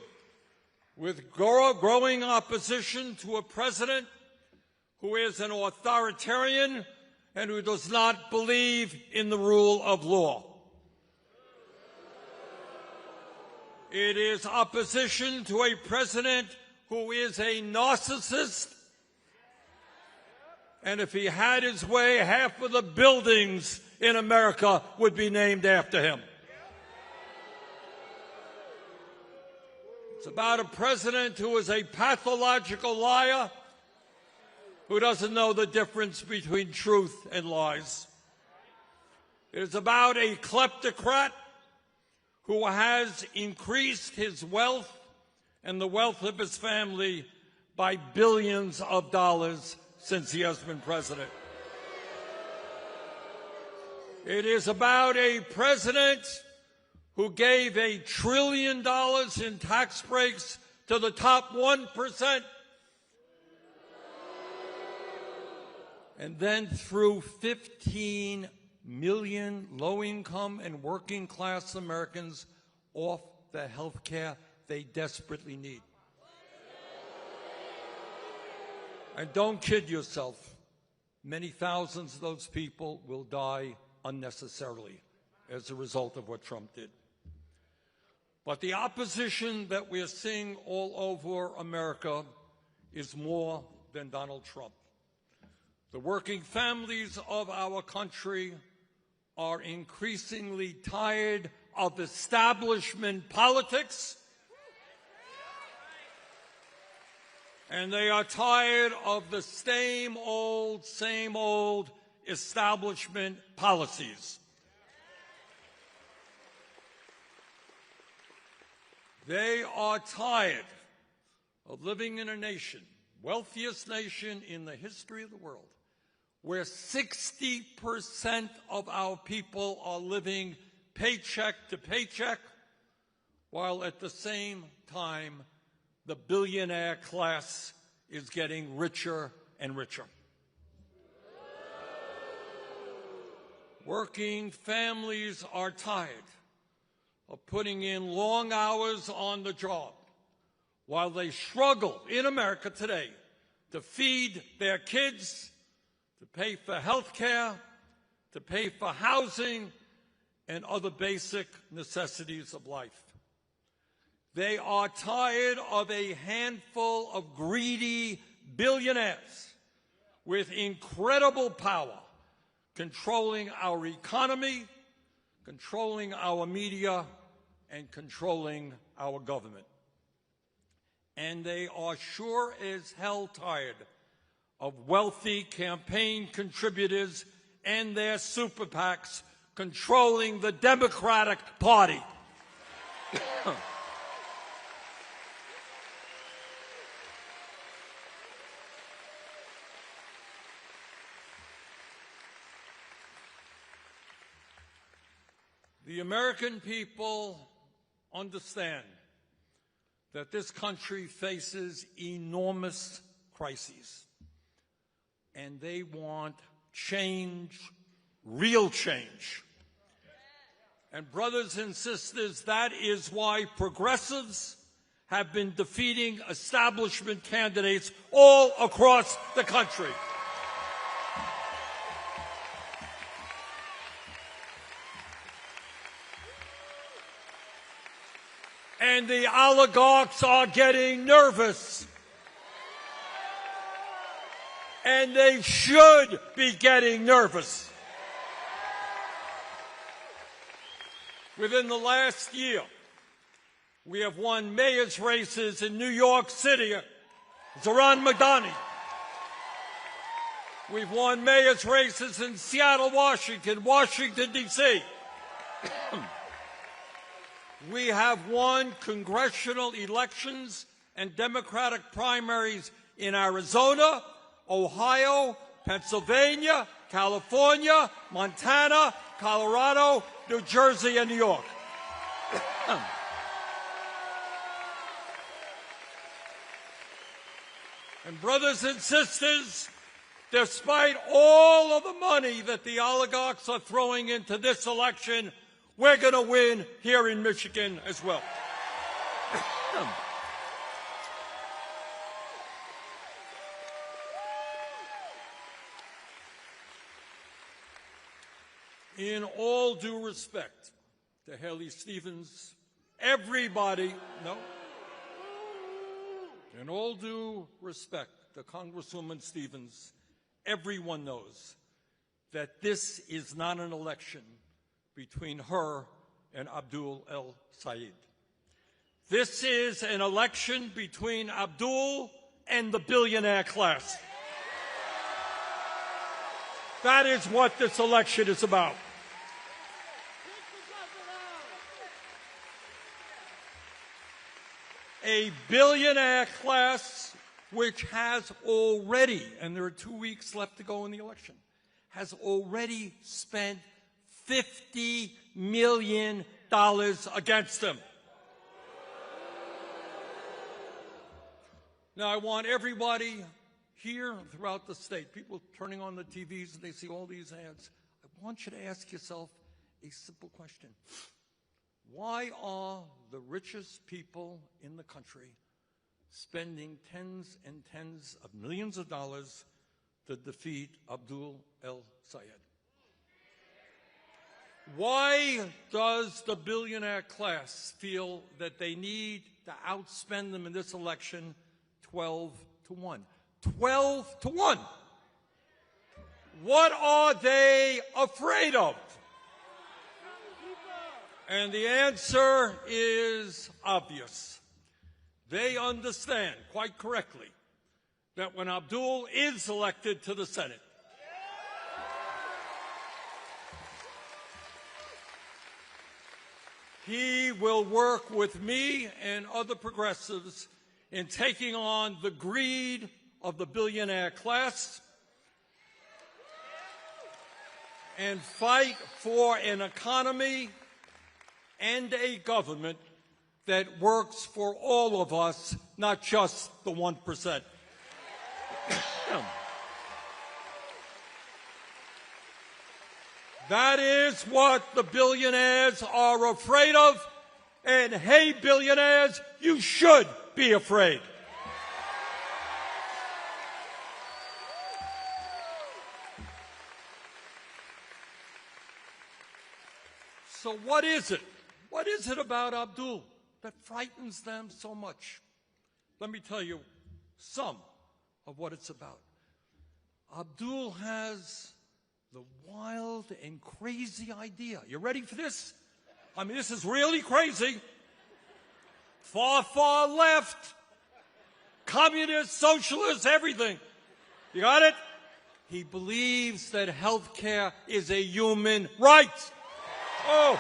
with growing opposition to a president who is an authoritarian and who does not believe in the rule of law. It is opposition to a president who is a narcissist, and if he had his way, half of the buildings in America would be named after him. It's about a president who is a pathological liar, who doesn't know the difference between truth and lies. It is about a kleptocrat who has increased his wealth and the wealth of his family by billions of dollars since he has been president. It is about a president who gave $1 trillion in tax breaks to the top 1%, and then threw 15 million low-income and working-class Americans off the health care they desperately need. And don't kid yourself. Many thousands of those people will die unnecessarily as a result of what Trump did. But the opposition that we're seeing all over America is more than Donald Trump. The working families of our country are increasingly tired of establishment politics, and they are tired of the same old establishment policies. They are tired of living in a nation, wealthiest nation in the history of the world, where 60% of our people are living paycheck to paycheck, while at the same time, the billionaire class is getting richer and richer. Working families are tired of putting in long hours on the job while they struggle in America today to feed their kids, to pay for health care, to pay for housing, and other basic necessities of life. They are tired of a handful of greedy billionaires with incredible power controlling our economy, controlling our media, and controlling our government. And they are sure as hell tired of wealthy campaign contributors and their super PACs controlling the Democratic Party. The American people understand that this country faces enormous crises, and they want change, real change. And brothers and sisters, that is why progressives have been defeating establishment candidates all across the country. And the oligarchs are getting nervous. And they should be getting nervous. Within the last year, we have won mayor's races in New York City, Zohran Mamdani. We've won mayor's races in Seattle, Washington, Washington, D.C. We have won congressional elections and Democratic primaries in Arizona, Ohio, Pennsylvania, California, Montana, Colorado, New Jersey, and New York. And brothers and sisters, despite all of the money that the oligarchs are throwing into this election, we're going to win here in Michigan as well. In all due respect to Haley Stevens, everybody, in all due respect to Congresswoman Stevens, everyone knows that this is not an election between her and Abdul El-Sayed. This is an election between Abdul and the billionaire class. That is what this election is about. A billionaire class which has already, and there are 2 weeks left to go in the election, has already spent $50 million against them. Now, I want everybody here throughout the state, people turning on the TVs and they see all these ads, I want you to ask yourself a simple question. Why are the richest people in the country spending tens and tens of millions of dollars to defeat Abdul El-Sayed? Why does the billionaire class feel that they need to outspend them in this election 12 to 1. 12 to 1. What are they afraid of? And the answer is obvious. They understand, quite correctly, that when Abdul is elected to the Senate, he will work with me and other progressives in taking on the greed of the billionaire class and fight for an economy and a government that works for all of us, not just the 1%. That is what the billionaires are afraid of. And hey, billionaires, you should be afraid. So what is it? What is it about Abdul that frightens them so much? Let me tell you some of what it's about. Abdul has the wild and crazy idea. You ready for this? I mean, this is really crazy. Far, far left, communist, socialist, everything. You got it? He believes that health care is a human right. Oh.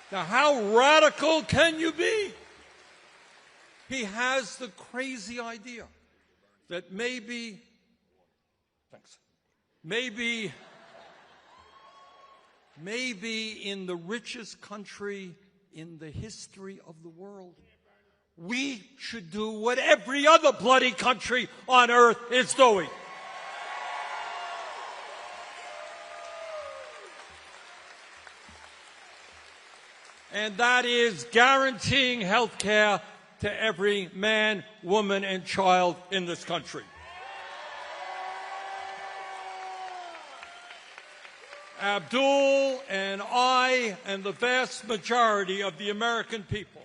Now, how radical can you be? He has the crazy idea that maybe in the richest country in the history of the world, we should do what every other bloody country on earth is doing. And that is guaranteeing health care to every man, woman, and child in this country. Abdul and I and the vast majority of the American people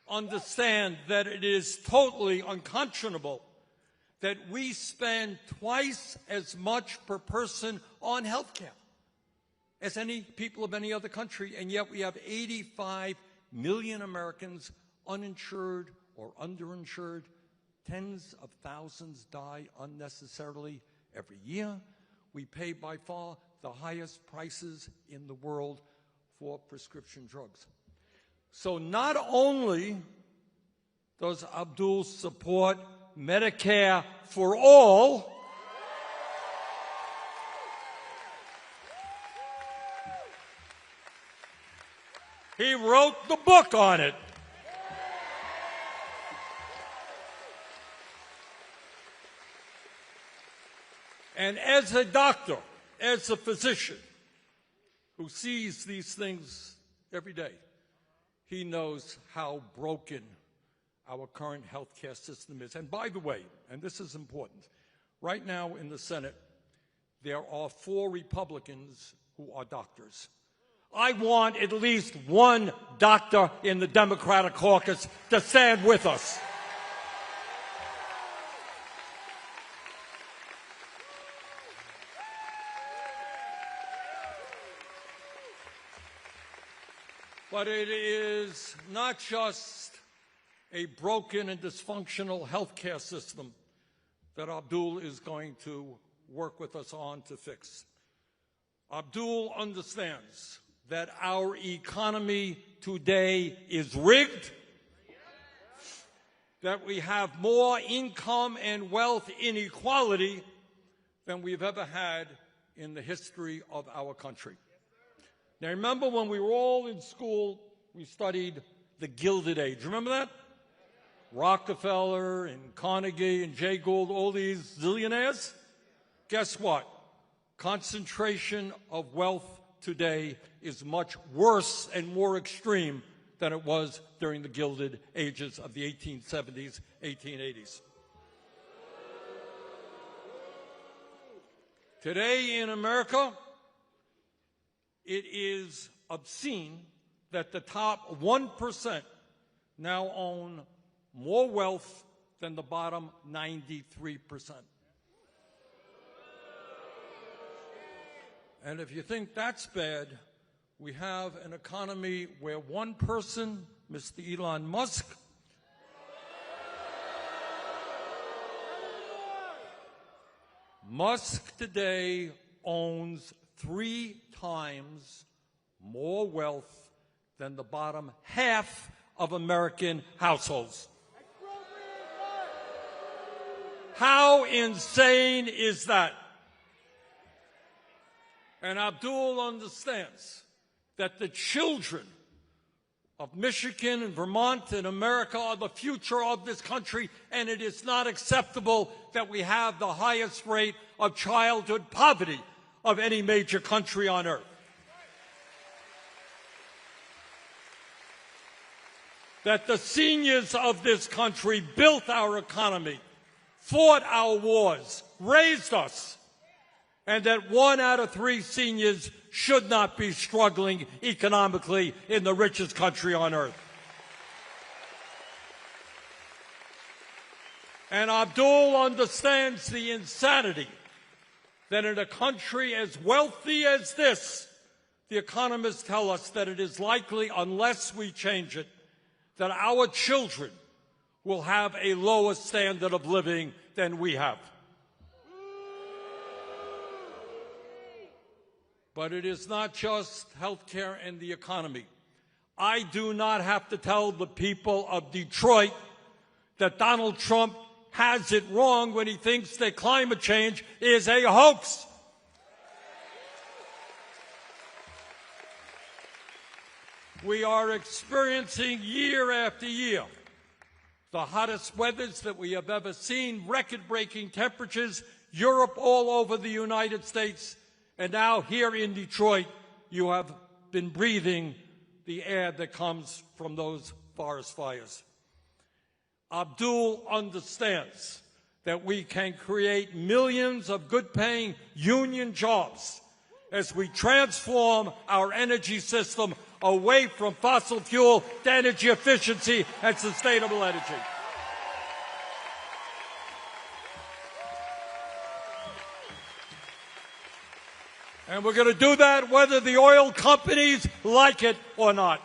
understand that it is totally unconscionable that we spend twice as much per person on health care as any people of any other country, and yet we have 85 million Americans uninsured or underinsured. Tens of thousands die unnecessarily every year. We pay by far the highest prices in the world for prescription drugs. So not only does Abdul support Medicare for all, he wrote the book on it. And as a doctor, as a physician who sees these things every day, he knows how broken our current health care system is. And by the way, and this is important, right now in the Senate, there are 4 Republicans who are doctors. I want at least one doctor in the Democratic caucus to stand with us. But it is not just a broken and dysfunctional healthcare system that Abdul is going to work with us on to fix. Abdul understands that our economy today is rigged, that we have more income and wealth inequality than we've ever had in the history of our country. Now, remember when we were all in school, we studied the Gilded Age. Remember that? Rockefeller and Carnegie and Jay Gould, all these zillionaires? Guess what? Concentration of wealth today is much worse and more extreme than it was during the Gilded Ages of the 1870s, 1880s. Today in America, it is obscene that the top 1% now own more wealth than the bottom 93%. And if you think that's bad, we have an economy where one person, Mr. Elon Musk, today owns 3 times more wealth than the bottom half of American households. How insane is that? And Abdul understands that the children of Michigan and Vermont and America are the future of this country, and it is not acceptable that we have the highest rate of childhood poverty of any major country on earth. That the seniors of this country built our economy, fought our wars, raised us, and that 1 out of 3 seniors should not be struggling economically in the richest country on earth. And Abdul understands the insanity that in a country as wealthy as this, the economists tell us that it is likely, unless we change it, that our children will have a lower standard of living than we have. But it is not just healthcare and the economy. I do not have to tell the people of Detroit that Donald Trump has it wrong when he thinks that climate change is a hoax. We are experiencing year after year the hottest weathers that we have ever seen, record-breaking temperatures, Europe, all over the United States, and now here in Detroit, you have been breathing the air that comes from those forest fires. Abdul understands that we can create millions of good-paying union jobs as we transform our energy system away from fossil fuel to energy efficiency and sustainable energy. And we're going to do that whether the oil companies like it or not.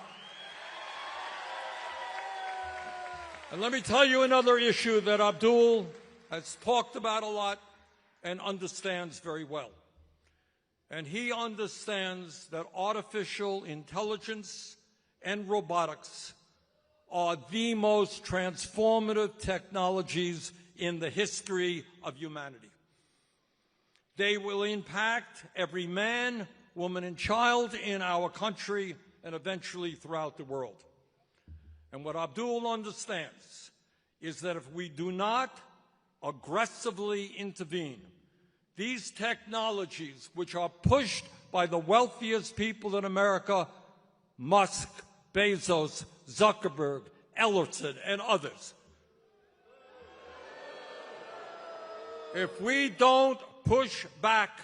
And let me tell you another issue that Abdul has talked about a lot and understands very well. And he understands that artificial intelligence and robotics are the most transformative technologies in the history of humanity. They will impact every man, woman, and child in our country and eventually throughout the world. And what Abdul understands is that if we do not aggressively intervene, these technologies, which are pushed by the wealthiest people in America, Musk, Bezos, Zuckerberg, Ellerson, and others, if we don't push back,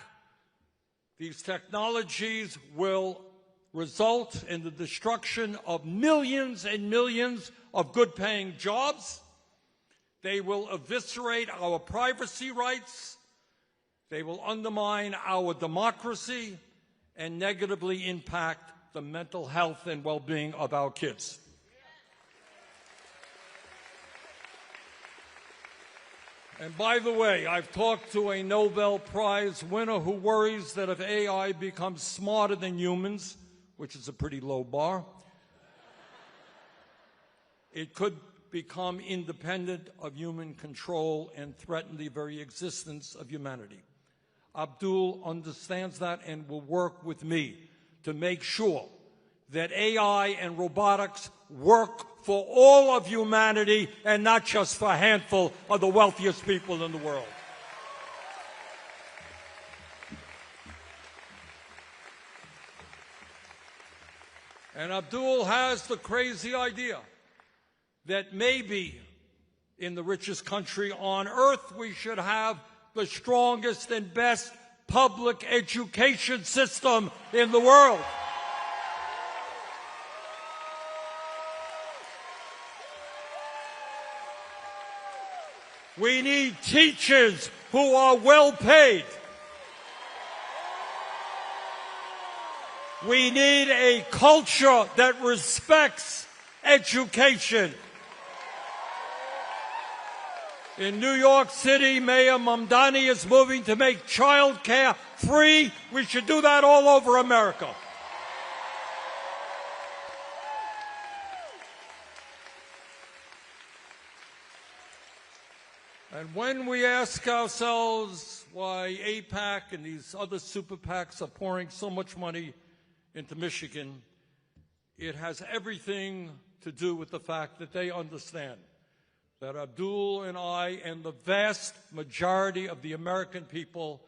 these technologies will result in the destruction of millions and millions of good-paying jobs. They will eviscerate our privacy rights. They will undermine our democracy and negatively impact the mental health and well-being of our kids. And by the way, I've talked to a Nobel Prize winner who worries that if AI becomes smarter than humans, which is a pretty low bar, it could become independent of human control and threaten the very existence of humanity. Abdul understands that and will work with me to make sure that AI and robotics work for all of humanity and not just for a handful of the wealthiest people in the world. And Abdul has the crazy idea that maybe in the richest country on earth we should have the strongest and best public education system in the world. We need teachers who are well paid. We need a culture that respects education. In New York City, Mayor Mamdani is moving to make child care free. We should do that all over America. And when we ask ourselves why AIPAC and these other super PACs are pouring so much money into Michigan, it has everything to do with the fact that they understand that Abdul and I and the vast majority of the American people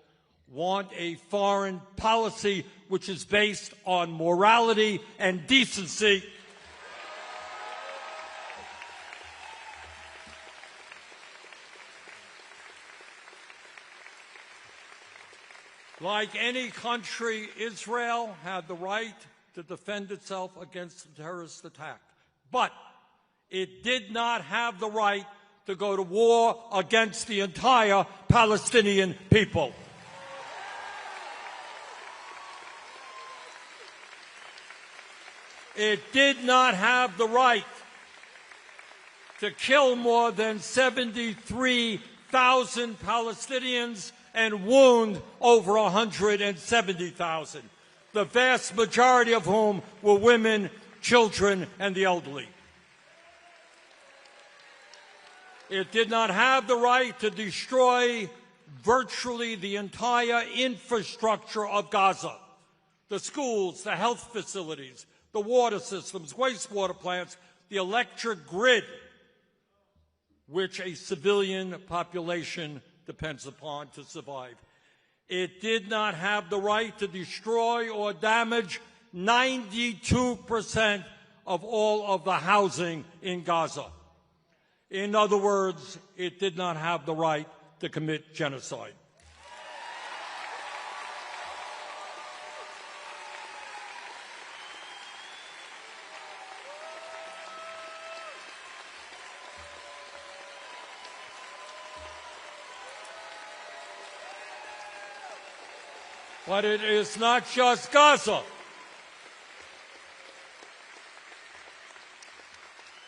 want a foreign policy which is based on morality and decency. Like any country, Israel had the right to defend itself against a terrorist attack. But it did not have the right to go to war against the entire Palestinian people. It did not have the right to kill more than 73,000 Palestinians and wound over 170,000, the vast majority of whom were women, children, and the elderly. It did not have the right to destroy virtually the entire infrastructure of Gaza, the schools, the health facilities, the water systems, wastewater plants, the electric grid, which a civilian population depends upon to survive. It did not have the right to destroy or damage 92% of all of the housing in Gaza. In other words, it did not have the right to commit genocide. But it is not just Gaza.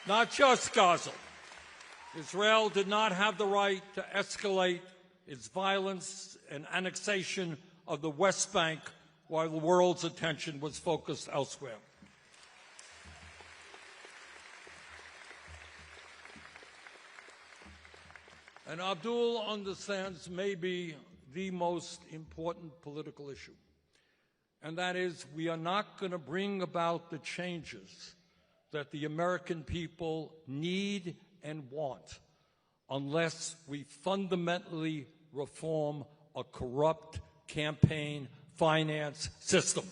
Not just Gaza. Israel did not have the right to escalate its violence and annexation of the West Bank while the world's attention was focused elsewhere. And Abdul understands maybe the most important political issue, and that is we are not going to bring about the changes that the American people need and want unless we fundamentally reform a corrupt campaign finance system.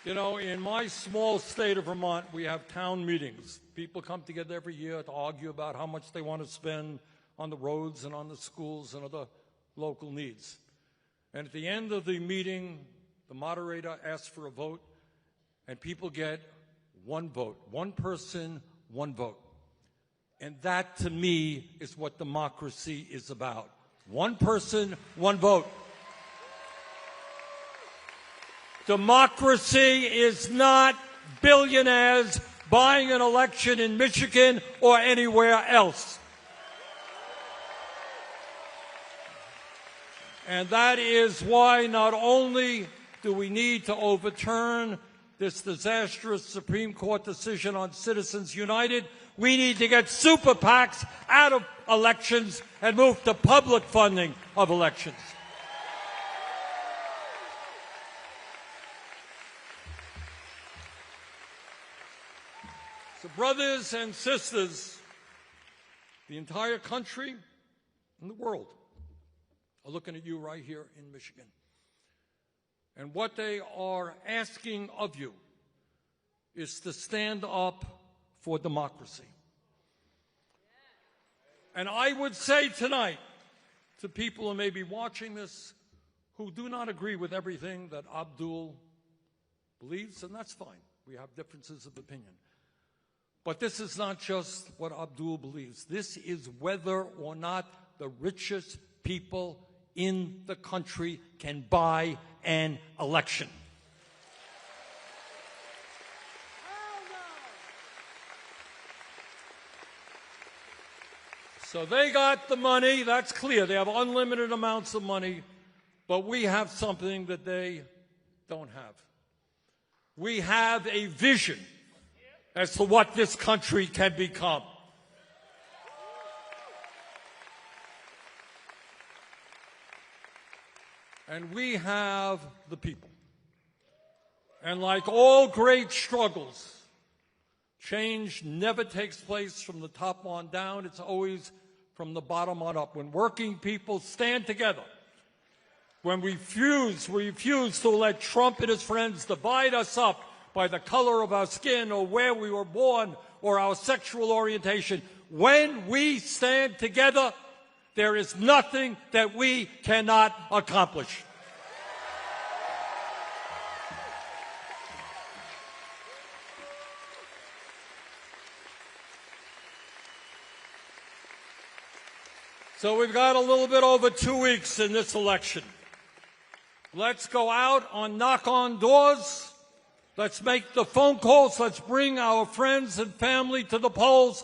You know, in my small state of Vermont, we have town meetings. People come together every year to argue about how much they want to spend on the roads and on the schools and other local needs. And at the end of the meeting, the moderator asks for a vote, and people get one vote. One person, one vote. And that, to me, is what democracy is about. One person, one vote. Democracy is not billionaires buying an election in Michigan or anywhere else. And that is why not only do we need to overturn this disastrous Supreme Court decision on Citizens United, we need to get super PACs out of elections and move to public funding of elections. So, brothers and sisters, the entire country and the world are looking at you right here in Michigan. And what they are asking of you is to stand up for democracy. And I would say tonight to people who may be watching this who do not agree with everything that Abdul believes, and that's fine. We have differences of opinion. But this is not just what Abdul believes. This is whether or not the richest people in the country can buy an election. So they got the money, that's clear. They have unlimited amounts of money, but we have something that they don't have. We have a vision as to what this country can become. And we have the people. And like all great struggles, change never takes place from the top on down. It's always from the bottom on up. When working people stand together, when we refuse to let Trump and his friends divide us up by the color of our skin or where we were born or our sexual orientation, when we stand together, there is nothing that we cannot accomplish. So we've got a little bit over 2 weeks in this election. Let's go out and knock on doors. Let's make the phone calls. Let's bring our friends and family to the polls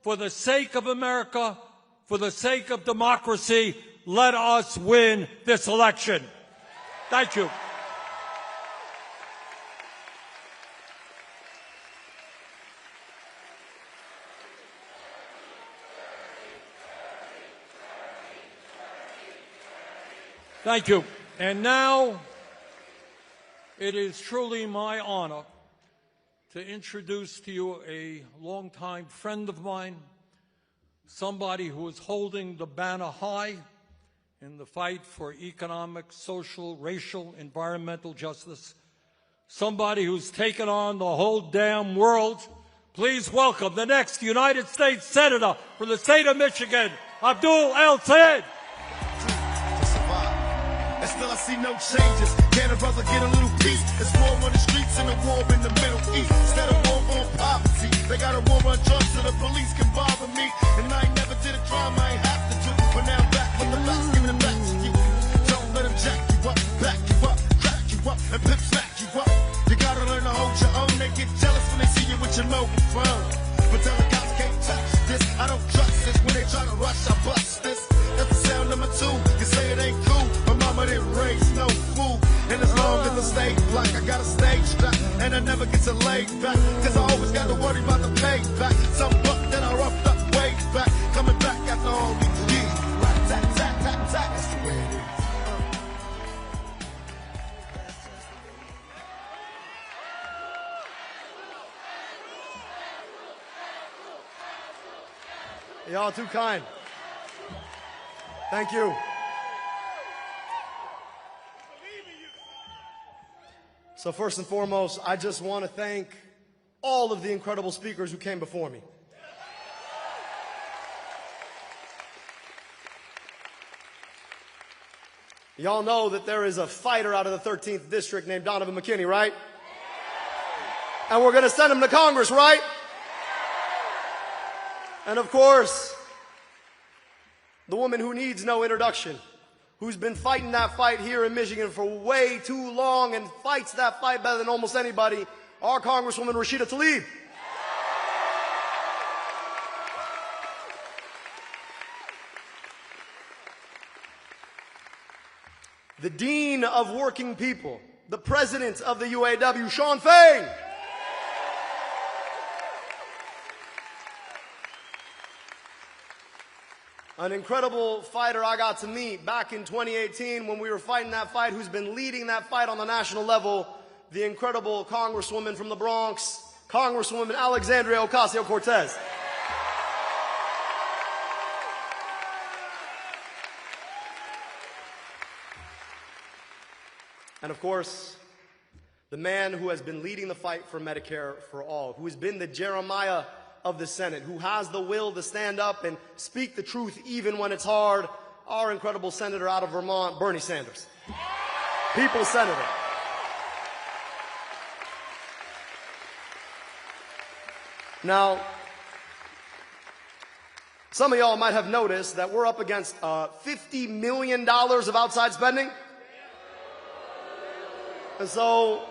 for the sake of America, for the sake of democracy. Let us win this election. Thank you. Thank you. And now, it is truly my honor to introduce to you a longtime friend of mine, somebody who is holding the banner high in the fight for economic, social, racial, environmental justice, somebody who's taken on the whole damn world. Please welcome the next United States Senator from the state of Michigan, Abdul El-Sayed. And still I see no changes. Can a brother get a little peace? It's war on the streets and a war in the Middle East. Instead of war on poverty, they got a war on drugs so the police can bother me. And I ain't never did a crime I ain't have to do. But now I'm back with the facts, giving it back to you. Don't let them jack you up, back you up, crack you up, and pimp smack you up. You gotta learn to hold your own. They get jealous when they see you with your mobile phone. But tell the cops can't touch this. I don't trust this. When they try to rush, I bust this. That's the sound number 2. You say it ain't cool. Mama didn't raise no fool. And as long as I stay black, I got a stage strap. And I never get to lay back. Cause I always got to worry about the payback. Some buck that I roughed up way back. Coming back after all these years. Right, tack, tack, tack, tack. That's the way it is. Y'all too kind. Thank you. So first and foremost, I just want to thank all of the incredible speakers who came before me. Y'all know that there is a fighter out of the 13th district named Donovan McKinney, right? And we're going to send him to Congress, right? And of course, the woman who needs no introduction, who's been fighting that fight here in Michigan for way too long and fights that fight better than almost anybody, our Congresswoman Rashida Tlaib. The Dean of Working People, the President of the UAW, Shawn Fain. An incredible fighter I got to meet back in 2018 when we were fighting that fight, who's been leading that fight on the national level, the incredible Congresswoman from the Bronx, Congresswoman Alexandria Ocasio-Cortez. And of course, the man who has been leading the fight for Medicare for all, who has been the Jeremiah of the Senate, who has the will to stand up and speak the truth even when it's hard, our incredible senator out of Vermont, Bernie Sanders. People's senator. Now, some of y'all might have noticed that we're up against $50 million of outside spending. And so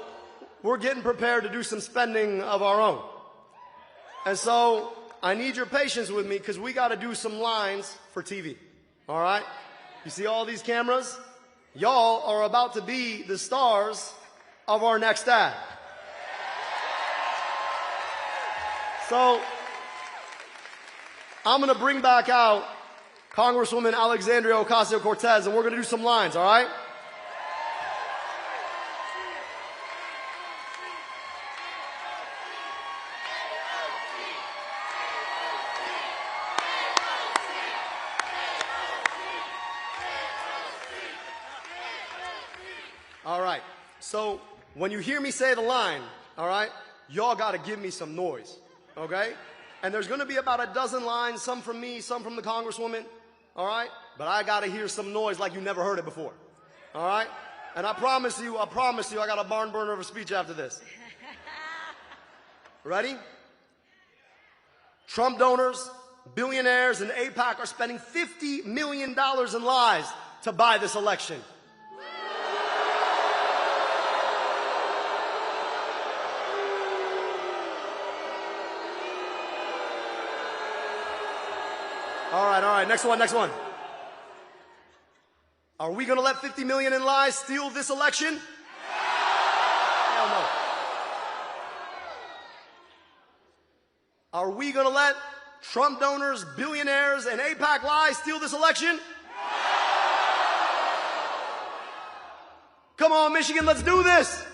we're getting prepared to do some spending of our own. And so I need your patience with me because we got to do some lines for TV. All right? You see all these cameras? Y'all are about to be the stars of our next ad. So I'm going to bring back out Congresswoman Alexandria Ocasio-Cortez, and we're going to do some lines, all right? All right. So when you hear me say the line, all right, y'all got to give me some noise, okay? And there's going to be about a dozen lines, some from me, some from the Congresswoman, all right? But I got to hear some noise like you never heard it before, all right? And I promise you, I got a barn burner of a speech after this. Ready? Trump donors, billionaires, and AIPAC are spending $50 million in lies to buy this election. All right, next one. Are we going to let 50 million in lies steal this election? Hell no. Are we going to let Trump donors, billionaires, and AIPAC lies steal this election? Come on, Michigan, let's do this.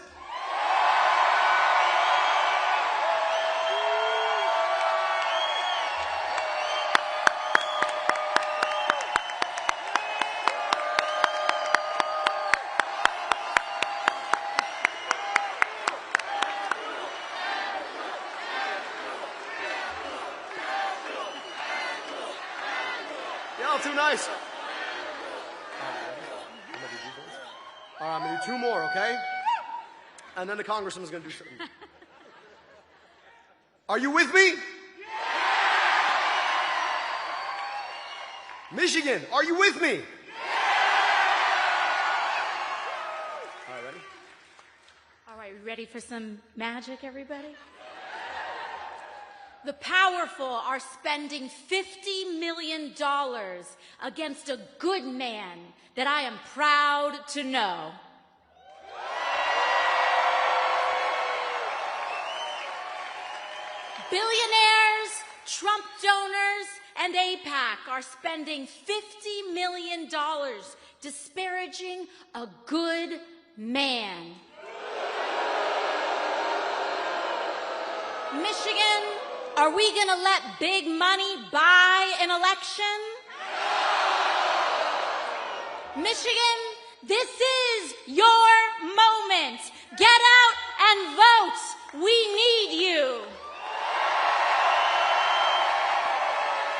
Y'all too nice. All right, I'm going to do 2 more, okay? And then the congressman's going to do something. Are you with me? Michigan, are you with me? All right, ready? All right, ready for some magic, everybody? The powerful are spending $50 million against a good man that I am proud to know. Billionaires, Trump donors, and AIPAC are spending $50 million disparaging a good man. Michigan, are we going to let big money buy an election? Michigan, this is your moment. Get out and vote. We need you.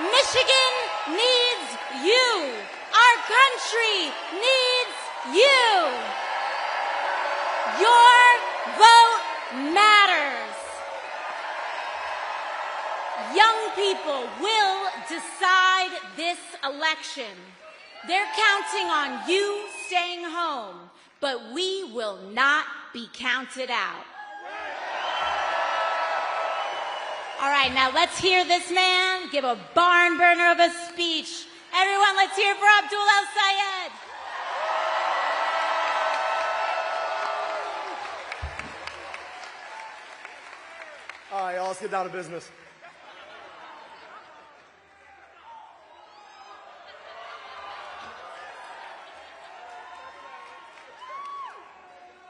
Michigan needs you. Our country needs you. Your vote matters. Young people will decide this election. They're counting on you staying home, but we will not be counted out. All right, now let's hear this man give a barn burner of a speech. Everyone, let's hear it for Abdul El-Sayed. All right, y'all, let's get down to business.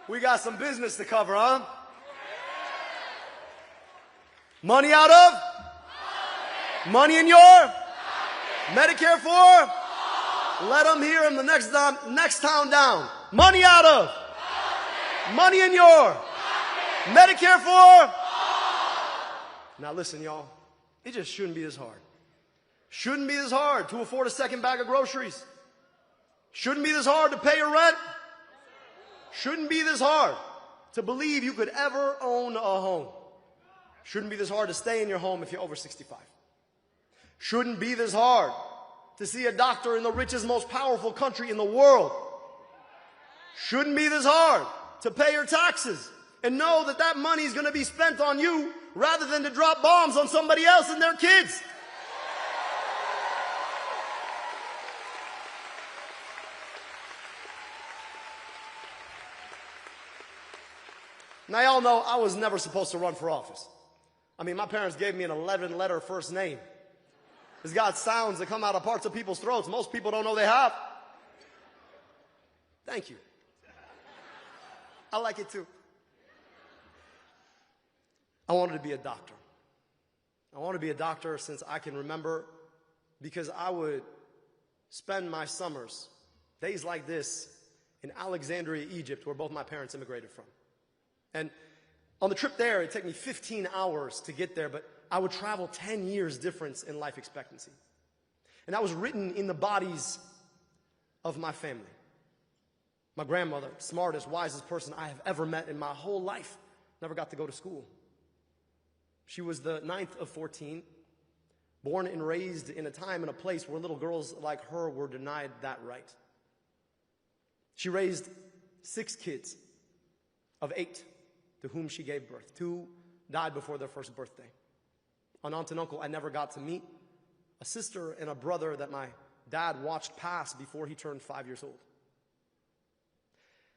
We got some business to cover, huh? Money out of? Money in your? Medicare for? Let them hear him the next town down. Money out of? Money in your? Medicare for? Now listen, y'all. It just shouldn't be this hard. Shouldn't be this hard to afford a second bag of groceries. Shouldn't be this hard to pay your rent. Shouldn't be this hard to believe you could ever own a home. Shouldn't be this hard to stay in your home if you're over 65. Shouldn't be this hard to see a doctor in the richest, most powerful country in the world. Shouldn't be this hard to pay your taxes and know that that money is going to be spent on you rather than to drop bombs on somebody else and their kids. Now, y'all know I was never supposed to run for office. I mean, my parents gave me an 11-letter first name. It's got sounds that come out of parts of people's throats most people don't know they have. Thank you. I like it too. I wanted to be a doctor. I wanted to be a doctor since I can remember, because I would spend my summers, days like this, in Alexandria, Egypt, where both my parents immigrated from. And on the trip there, it'd take me 15 hours to get there, but I would travel 10 years difference in life expectancy. And that was written in the bodies of my family. My grandmother, smartest, wisest person I have ever met in my whole life, never got to go to school. She was the 9th of 14, born and raised in a time and a place where little girls like her were denied that right. She raised 6 kids of 8 to whom she gave birth. 2 died before their first birthday. An aunt and uncle I never got to meet. A sister and a brother that my dad watched pass before he turned 5 years old.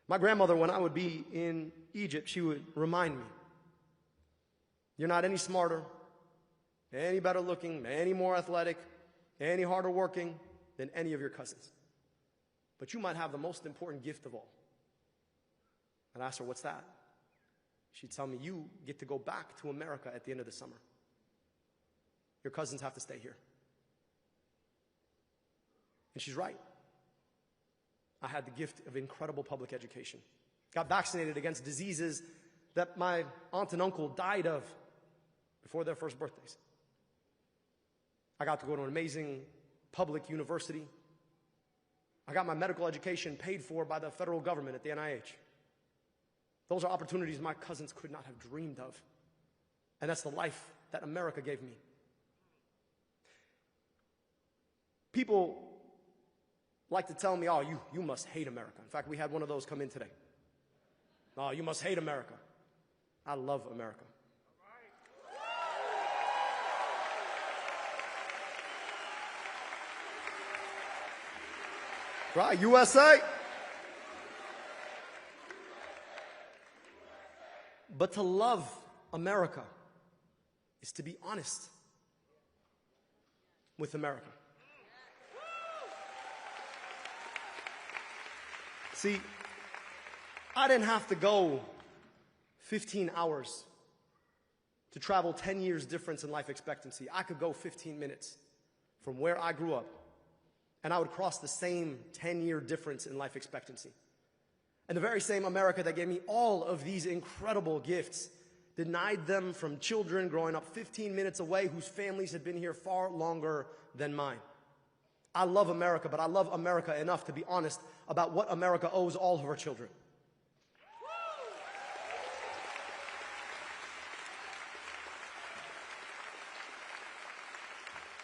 My grandmother, when I would be in Egypt, she would remind me, you're not any smarter, any better looking, any more athletic, any harder working than any of your cousins. But you might have the most important gift of all. I'd ask her, what's that? She'd tell me, you get to go back to America at the end of the summer. Your cousins have to stay here. And she's right. I had the gift of incredible public education. Got vaccinated against diseases that my aunt and uncle died of before their first birthdays. I got to go to an amazing public university. I got my medical education paid for by the federal government at the NIH. Those are opportunities my cousins could not have dreamed of. And that's the life that America gave me. People like to tell me, oh, you must hate America. In fact, we had one of those come in today. Oh, you must hate America. I love America. Right, USA. But to love America is to be honest with America. See, I didn't have to go 15 hours to travel 10 years difference in life expectancy. I could go 15 minutes from where I grew up, and I would cross the same 10-year difference in life expectancy. And the very same America that gave me all of these incredible gifts denied them from children growing up 15 minutes away whose families had been here far longer than mine. I love America, but I love America enough to be honest about what America owes all of her children.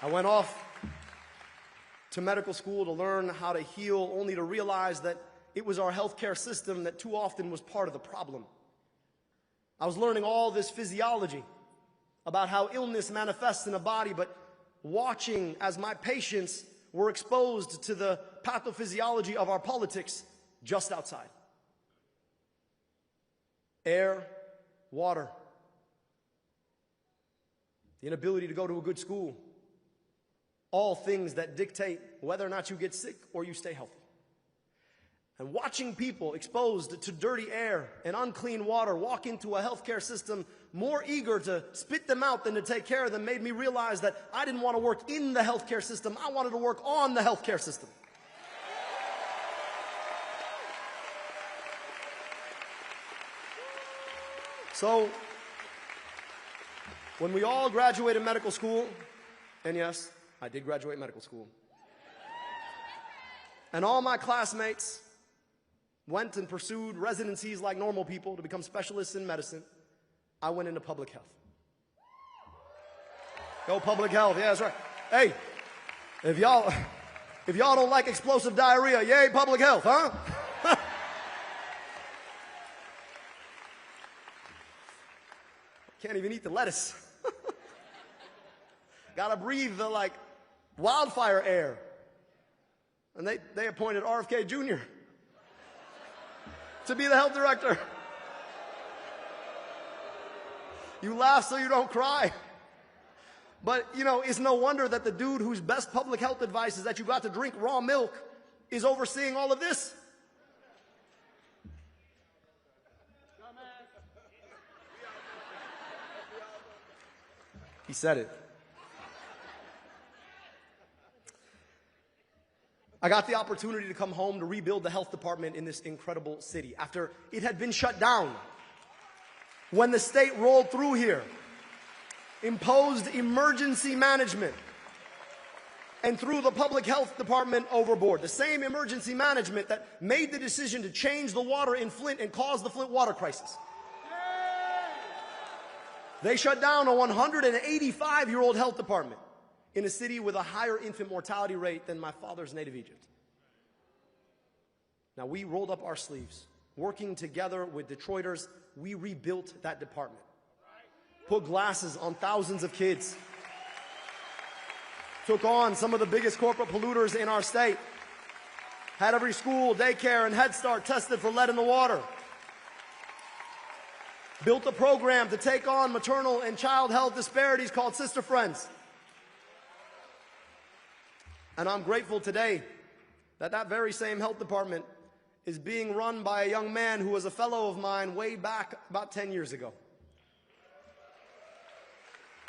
I went off to medical school to learn how to heal, only to realize that it was our healthcare system that too often was part of the problem. I was learning all this physiology about how illness manifests in a body, but watching as my patients were exposed to the pathophysiology of our politics just outside. Air, water, the inability to go to a good school, all things that dictate whether or not you get sick or you stay healthy. And watching people exposed to dirty air and unclean water walk into a healthcare system more eager to spit them out than to take care of them made me realize that I didn't want to work in the healthcare system. I wanted to work on the healthcare system. So, when we all graduated medical school, and yes, I did graduate medical school, and all my classmates went and pursued residencies like normal people to become specialists in medicine, I went into public health. Go public health, yeah, that's right. Hey, if y'all don't like explosive diarrhea, yay public health, huh? Can't even eat the lettuce. Gotta breathe the like wildfire air. And they appointed RFK Jr. to be the health director. You laugh so you don't cry. But, you know, it's no wonder that the dude whose best public health advice is that you got to drink raw milk is overseeing all of this. He said it. I got the opportunity to come home to rebuild the health department in this incredible city after it had been shut down. When the state rolled through here, imposed emergency management, and threw the public health department overboard. The same emergency management that made the decision to change the water in Flint and caused the Flint water crisis. They shut down a 185-year-old health department in a city with a higher infant mortality rate than my father's native Egypt. Now, we rolled up our sleeves. Working together with Detroiters, we rebuilt that department. Put glasses on thousands of kids. Took on some of the biggest corporate polluters in our state. Had every school, daycare, and Head Start tested for lead in the water. Built a program to take on maternal and child health disparities called Sister Friends. And I'm grateful today that that very same health department is being run by a young man who was a fellow of mine way back about 10 years ago.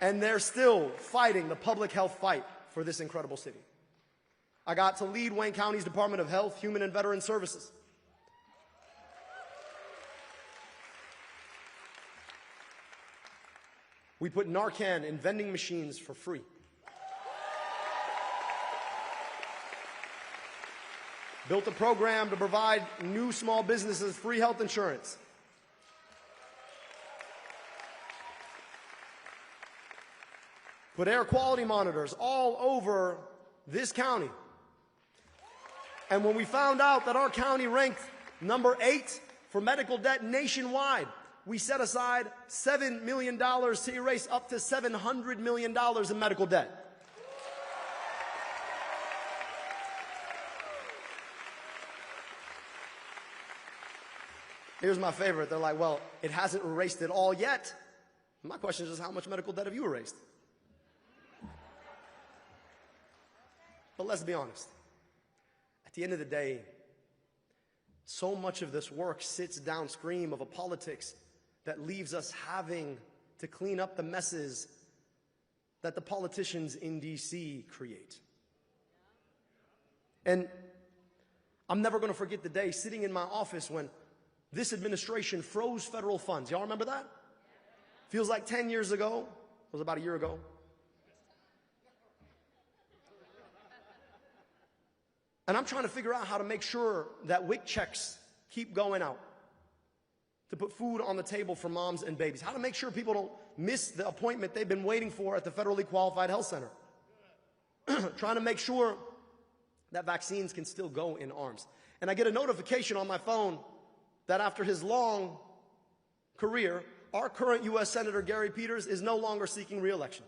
And they're still fighting the public health fight for this incredible city. I got to lead Wayne County's Department of Health, Human and Veteran Services. We put Narcan in vending machines for free. Built a program to provide new small businesses free health insurance. Put air quality monitors all over this county. And when we found out that our county ranked number 8 for medical debt nationwide, we set aside $7 million to erase up to $700 million in medical debt. Here's my favorite. They're like, well, it hasn't erased it all yet. My question is just how much medical debt have you erased? But let's be honest. At the end of the day, so much of this work sits downstream of a politics that leaves us having to clean up the messes that the politicians in D.C. create. And I'm never going to forget the day sitting in my office when this administration froze federal funds. Y'all remember that? Feels like 10 years ago. It was about a year ago. And I'm trying to figure out how to make sure that WIC checks keep going out to put food on the table for moms and babies. How to make sure people don't miss the appointment they've been waiting for at the federally qualified health center. Trying to make sure that vaccines can still go in arms. And I get a notification on my phone that after his long career, our current U.S. Senator Gary Peters is no longer seeking re-election.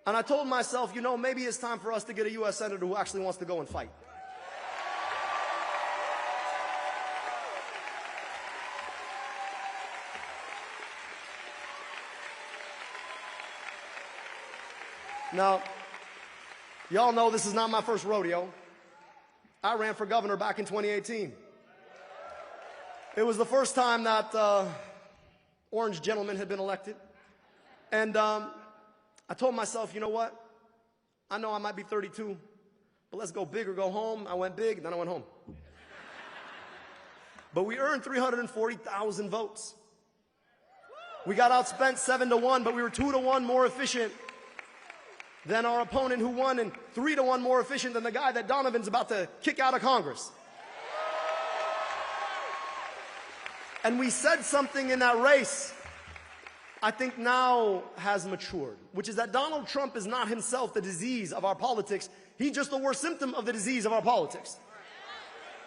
And I told myself, you know, maybe it's time for us to get a U.S. Senator who actually wants to go and fight. Now, y'all know this is not my first rodeo. I ran for governor back in 2018. It was the first time that orange gentleman had been elected. And I told myself, you know what? I know I might be 32, but let's go big or go home. I went big, and then I went home. But we earned 340,000 votes. We got outspent 7-1, but we were 2-1 more efficient than our opponent who won, and 3-1 more efficient than the guy that Donovan's about to kick out of Congress. And we said something in that race I think now has matured, which is that Donald Trump is not himself the disease of our politics. He's just the worst symptom of the disease of our politics.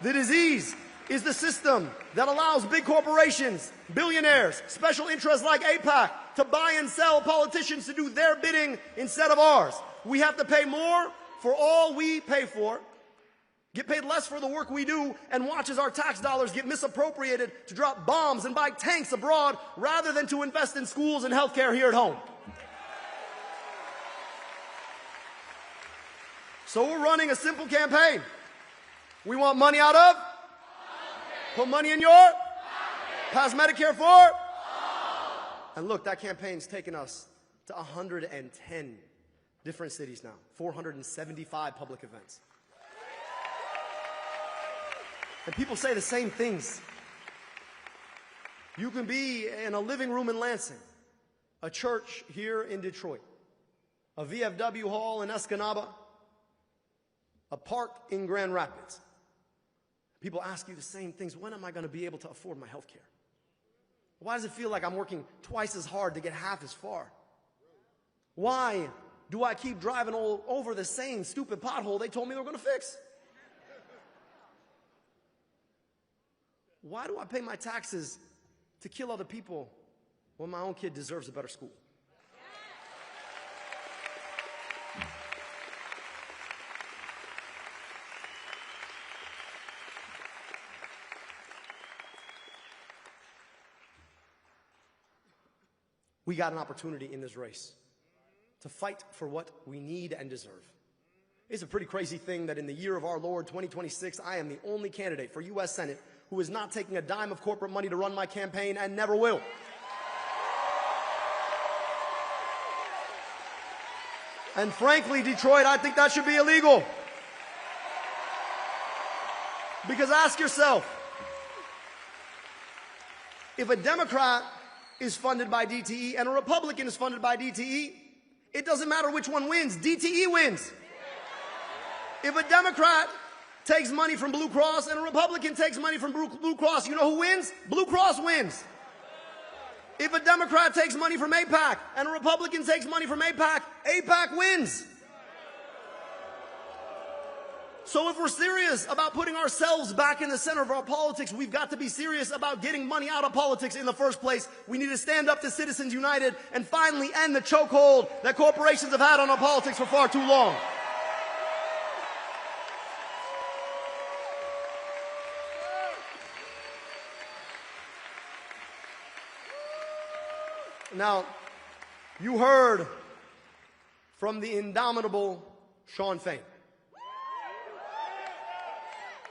The disease is the system that allows big corporations, billionaires, special interests like AIPAC to buy and sell politicians to do their bidding instead of ours. We have to pay more for all we pay for, get paid less for the work we do, and watch as our tax dollars get misappropriated to drop bombs and buy tanks abroad rather than to invest in schools and healthcare here at home. So we're running a simple campaign. We want money out of? Put money in your? Pass Medicare for? And look, that campaign's taken us to 110 different cities now, 475 public events. And people say the same things. You can be in a living room in Lansing, a church here in Detroit, a VFW hall in Escanaba, a park in Grand Rapids. People ask you the same things. When am I going to be able to afford my health care? Why does it feel like I'm working twice as hard to get half as far? Why do I keep driving all over the same stupid pothole they told me they were going to fix? Why do I pay my taxes to kill other people when my own kid deserves a better school? We got an opportunity in this race to fight for what we need and deserve. It's a pretty crazy thing that in the year of our Lord, 2026, I am the only candidate for U.S. Senate who is not taking a dime of corporate money to run my campaign and never will. And frankly, Detroit, I think that should be illegal. Because ask yourself, if a Democrat is funded by DTE and a Republican is funded by DTE, it doesn't matter which one wins, DTE wins. If a Democrat takes money from Blue Cross and a Republican takes money from Blue Cross, you know who wins? Blue Cross wins. If a Democrat takes money from AIPAC and a Republican takes money from AIPAC, AIPAC wins. So if we're serious about putting ourselves back in the center of our politics, we've got to be serious about getting money out of politics in the first place. We need to stand up to Citizens United and finally end the chokehold that corporations have had on our politics for far too long. Now, you heard from the indomitable Shawn Fain,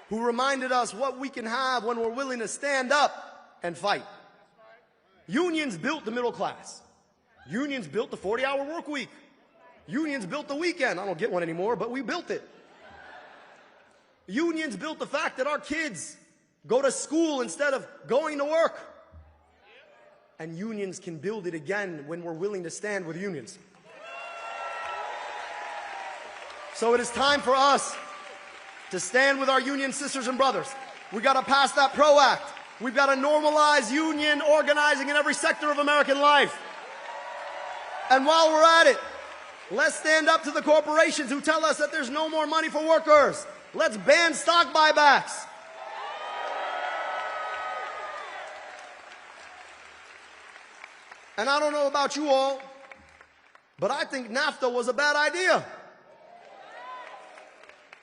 who reminded us what we can have when we're willing to stand up and fight. Unions built the middle class. Unions built the 40-hour work week. Unions built the weekend. I don't get one anymore, but we built it. Unions built the fact that our kids go to school instead of going to work. And unions can build it again when we're willing to stand with unions. So it is time for us to stand with our union sisters and brothers. We got to pass that PRO Act. We've got to normalize union organizing in every sector of American life. And while we're at it, let's stand up to the corporations who tell us that there's no more money for workers. Let's ban stock buybacks. And I don't know about you all, but I think NAFTA was a bad idea.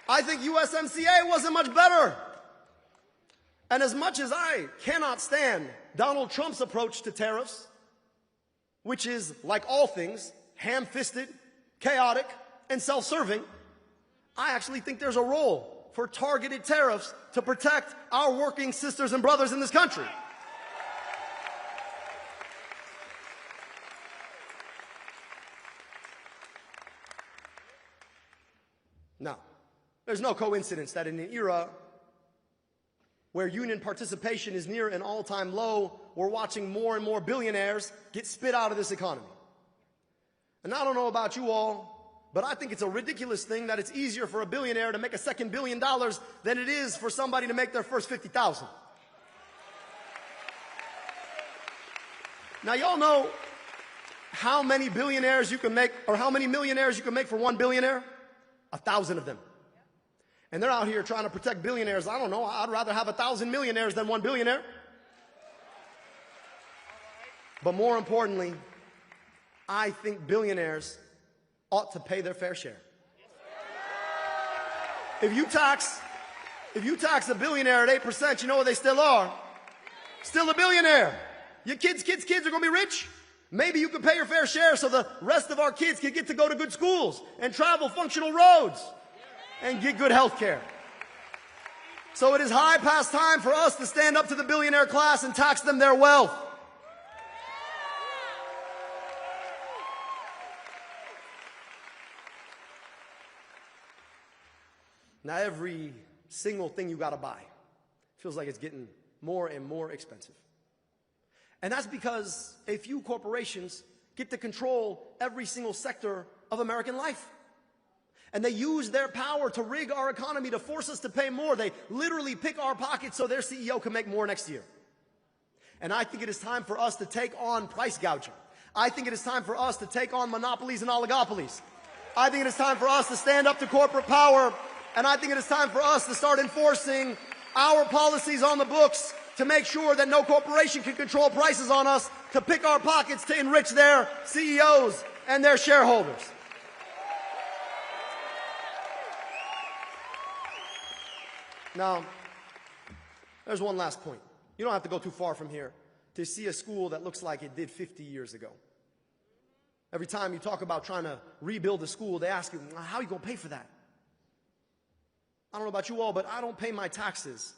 I think USMCA wasn't much better. And as much as I cannot stand Donald Trump's approach to tariffs, which is, like all things, ham-fisted, chaotic, and self-serving, I actually think there's a role for targeted tariffs to protect our working sisters and brothers in this country. Now, there's no coincidence that in an era where union participation is near an all-time low, we're watching more and more billionaires get spit out of this economy. And I don't know about you all, but I think it's a ridiculous thing that it's easier for a billionaire to make a second $1 billion than it is for somebody to make their first 50,000. Now, y'all know how many billionaires you can make, or how many millionaires you can make for one billionaire? 1,000 of them. And they're out here trying to protect billionaires. I don't know, I'd rather have 1,000 millionaires than one billionaire. But more importantly, I think billionaires ought to pay their fair share. If you tax a billionaire at 8%, you know what they still are? Still a billionaire. Your kids are going to be rich. Maybe you could pay your fair share so the rest of our kids can get to go to good schools and travel functional roads and get good health care. So it is high past time for us to stand up to the billionaire class and tax them their wealth. Now every single thing you got to buy feels like it's getting more and more expensive. And that's because a few corporations get to control every single sector of American life. And they use their power to rig our economy to force us to pay more. They literally pick our pockets so their CEO can make more next year. And I think it is time for us to take on price gouging. I think it is time for us to take on monopolies and oligopolies. I think it is time for us to stand up to corporate power. And I think it is time for us to start enforcing our policies on the books to make sure that no corporation can control prices on us, to pick our pockets to enrich their CEOs and their shareholders. Now, there's one last point. You don't have to go too far from here to see a school that looks like it did 50 years ago. Every time you talk about trying to rebuild a school, they ask you, how are you going to pay for that? I don't know about you all, but I don't pay my taxes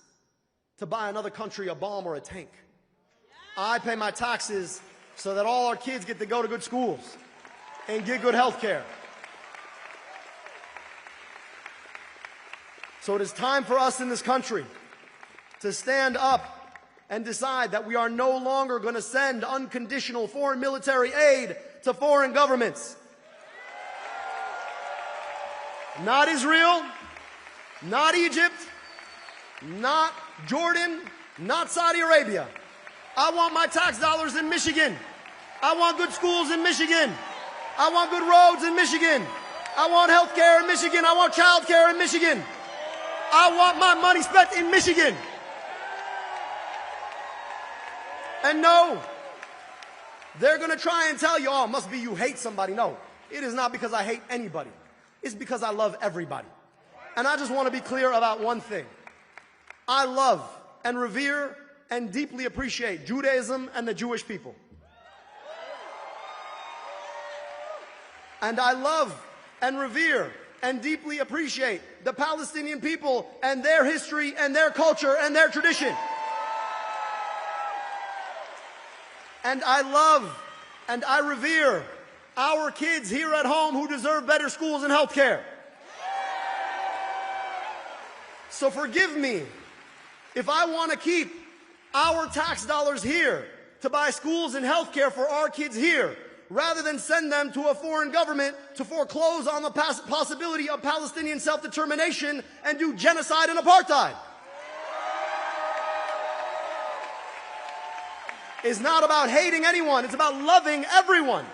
to buy another country a bomb or a tank. I pay my taxes so that all our kids get to go to good schools and get good health care. So it is time for us in this country to stand up and decide that we are no longer going to send unconditional foreign military aid to foreign governments. Not Israel, not Egypt, not Jordan, not Saudi Arabia. I want my tax dollars in Michigan. I want good schools in Michigan. I want good roads in Michigan. I want health care in Michigan. I want child care in Michigan. I want my money spent in Michigan. And no, they're going to try and tell you, oh, it must be you hate somebody. No, it is not because I hate anybody. It's because I love everybody. And I just want to be clear about one thing. I love and revere and deeply appreciate Judaism and the Jewish people. And I love and revere and deeply appreciate the Palestinian people and their history and their culture and their tradition. And I love and I revere our kids here at home who deserve better schools and health care. So forgive me if I want to keep our tax dollars here to buy schools and health care for our kids here, rather than send them to a foreign government to foreclose on the possibility of Palestinian self-determination and do genocide and apartheid. It's not about hating anyone, it's about loving everyone.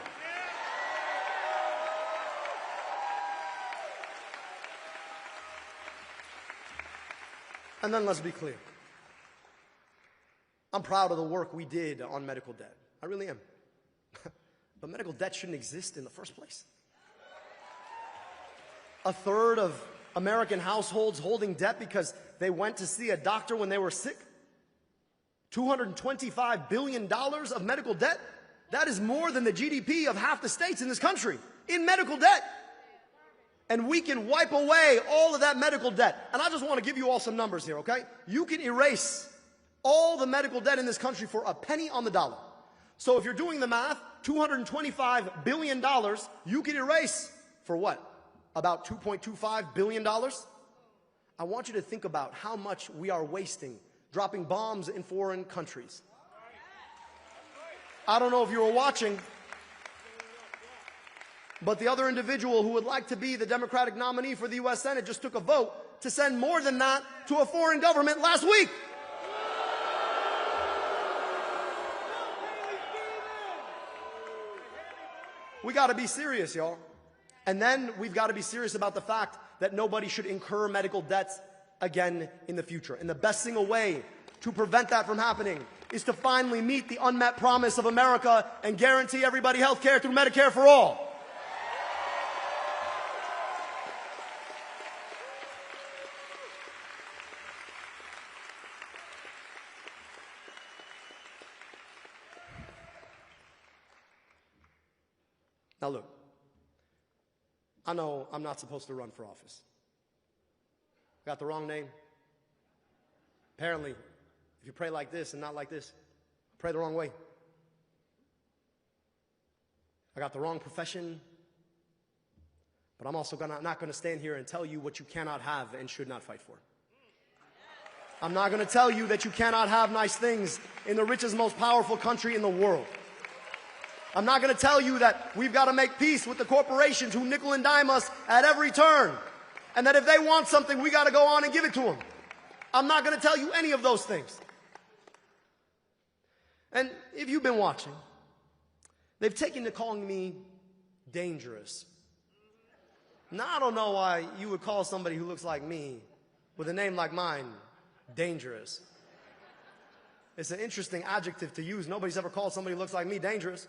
And then let's be clear. I'm proud of the work we did on medical debt. I really am. But medical debt shouldn't exist in the first place. A third of American households holding debt because they went to see a doctor when they were sick. $225 billion of medical debt. That is more than the GDP of half the states in this country in medical debt. And we can wipe away all of that medical debt. And I just want to give you all some numbers here, okay? You can erase all the medical debt in this country for a penny on the dollar. So if you're doing the math, $225 billion, you can erase for what? About $2.25 billion? I want you to think about how much we are wasting dropping bombs in foreign countries. I don't know if you were watching, but the other individual who would like to be the Democratic nominee for the U.S. Senate just took a vote to send more than that to a foreign government last week. We got to be serious, y'all. And then we've got to be serious about the fact that nobody should incur medical debts again in the future. And the best single way to prevent that from happening is to finally meet the unmet promise of America and guarantee everybody health care through Medicare for all. Now look, I know I'm not supposed to run for office. I got the wrong name. Apparently, if you pray like this and not like this, pray the wrong way. I got the wrong profession. But I'm also not going to stand here and tell you what you cannot have and should not fight for. I'm not going to tell you that you cannot have nice things in the richest, most powerful country in the world. I'm not going to tell you that we've got to make peace with the corporations who nickel and dime us at every turn, and that if they want something, we got to go on and give it to them. I'm not going to tell you any of those things. And if you've been watching, they've taken to calling me dangerous. Now, I don't know why you would call somebody who looks like me with a name like mine dangerous. It's an interesting adjective to use. Nobody's ever called somebody who looks like me dangerous.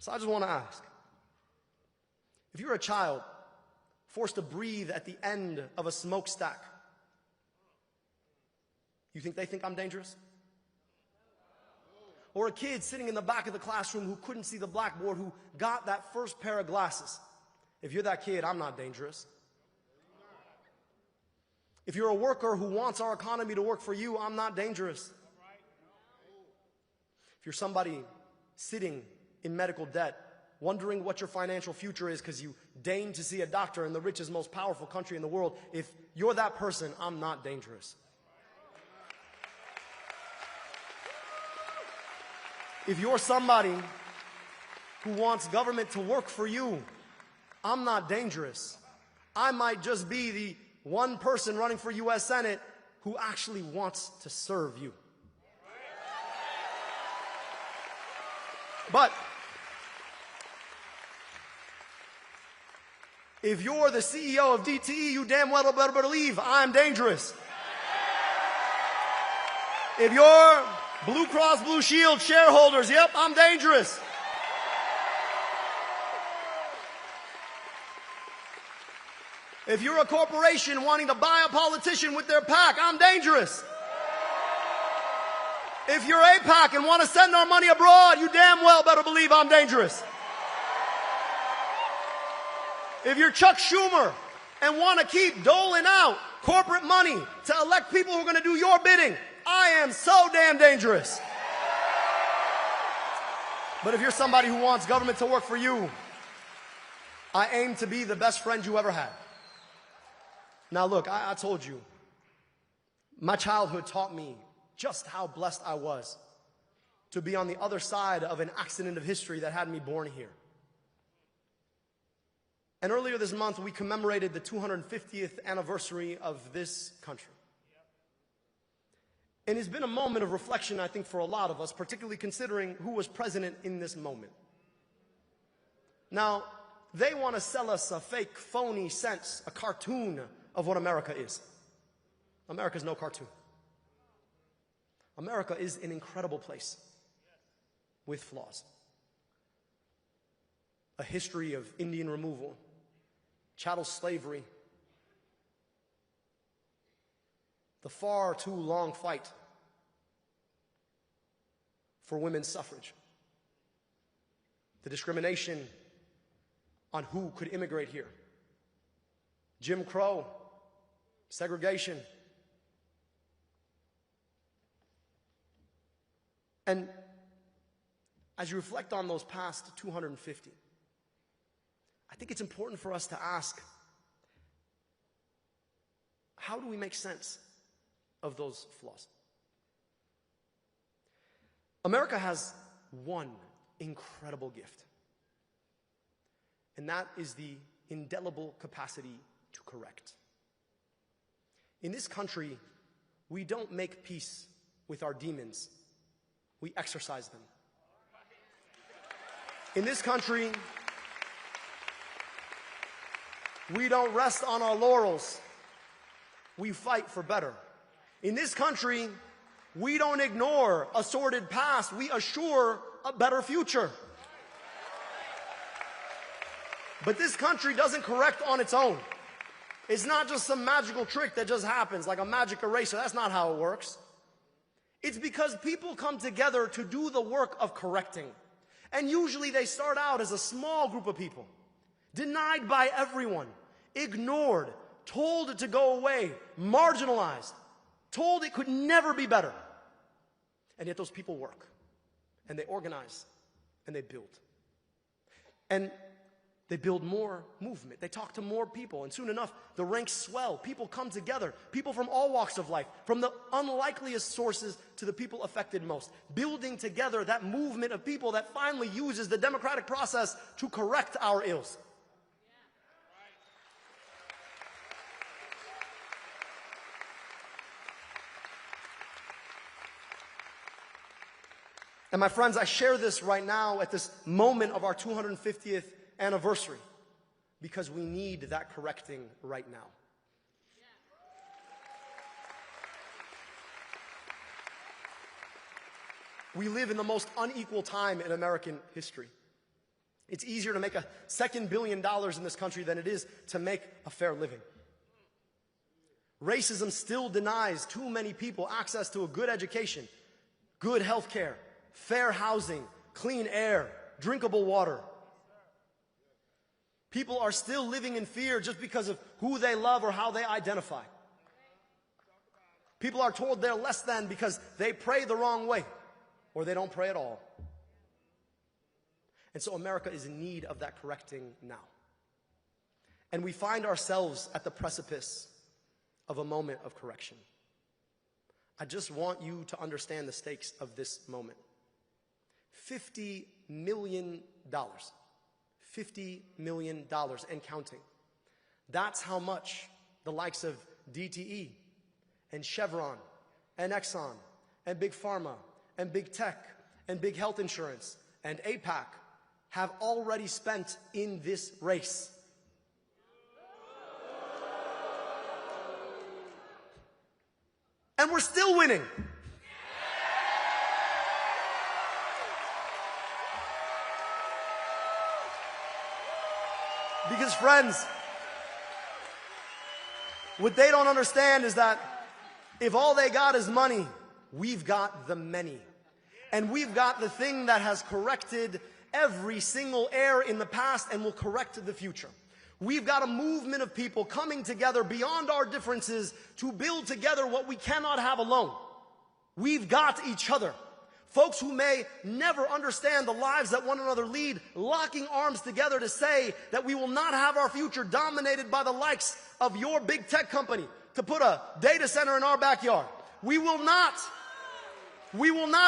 So I just want to ask, if you're a child forced to breathe at the end of a smokestack, you think they think I'm dangerous? Or a kid sitting in the back of the classroom who couldn't see the blackboard, who got that first pair of glasses. If you're that kid, I'm not dangerous. If you're a worker who wants our economy to work for you, I'm not dangerous. If you're somebody sitting in medical debt, wondering what your financial future is because you deign to see a doctor in the richest, most powerful country in the world, if you're that person, I'm not dangerous. If you're somebody who wants government to work for you, I'm not dangerous. I might just be the one person running for U.S. Senate who actually wants to serve you. But if you're the CEO of DTE, you damn well better believe I'm dangerous. If you're Blue Cross Blue Shield shareholders, yep, I'm dangerous. If you're a corporation wanting to buy a politician with their PAC, I'm dangerous. If you're AIPAC and want to send our money abroad, you damn well better believe I'm dangerous. If you're Chuck Schumer and want to keep doling out corporate money to elect people who are going to do your bidding, I am so damn dangerous. But if you're somebody who wants government to work for you, I aim to be the best friend you ever had. Now look, I told you, my childhood taught me just how blessed I was to be on the other side of an accident of history that had me born here. And earlier this month, we commemorated the 250th anniversary of this country. And it's been a moment of reflection, I think, for a lot of us, particularly considering who was president in this moment. Now, they want to sell us a fake, phony sense, a cartoon of what America is. America's no cartoon. America is an incredible place with flaws. A history of Indian removal, chattel slavery, the far too long fight for women's suffrage, the discrimination on who could immigrate here, Jim Crow, segregation. And as you reflect on those past 250, I think it's important for us to ask, how do we make sense of those flaws. America has one incredible gift, and that is the indelible capacity to correct. In this country, we don't make peace with our demons, we exercise them. In this country, we don't rest on our laurels, we fight for better. In this country, we don't ignore a sordid past, we assure a better future. But this country doesn't correct on its own. It's not just some magical trick that just happens, like a magic eraser. That's not how it works. It's because people come together to do the work of correcting. And usually they start out as a small group of people, denied by everyone, ignored, told to go away, marginalized, told it could never be better. And yet those people work, and they organize, and they build. And they build more movement. They talk to more people. And soon enough, the ranks swell. People come together. People from all walks of life, from the unlikeliest sources to the people affected most. Building together that movement of people that finally uses the democratic process to correct our ills. And my friends, I share this right now at this moment of our 250th anniversary, because we need that correcting right now. We live in the most unequal time in American history. It's easier to make a $2 billion in this country than it is to make a fair living. Racism still denies too many people access to a good education, good health care, fair housing, clean air, drinkable water. People are still living in fear just because of who they love or how they identify. People are told they're less than because they pray the wrong way or they don't pray at all. And so America is in need of that correcting now. And we find ourselves at the precipice of a moment of correction. I just want you to understand the stakes of this moment. $50 million. $50 million and counting. That's how much the likes of DTE and Chevron and Exxon and Big Pharma and Big Tech and Big Health Insurance and APAC have already spent in this race. And we're still winning. Because friends, what they don't understand is that if all they got is money, we've got the many. And we've got the thing that has corrected every single error in the past and will correct the future. We've got a movement of people coming together beyond our differences to build together what we cannot have alone. We've got each other. Folks who may never understand the lives that one another lead, locking arms together to say that we will not have our future dominated by the likes of your big tech company to put a data center in our backyard. We will not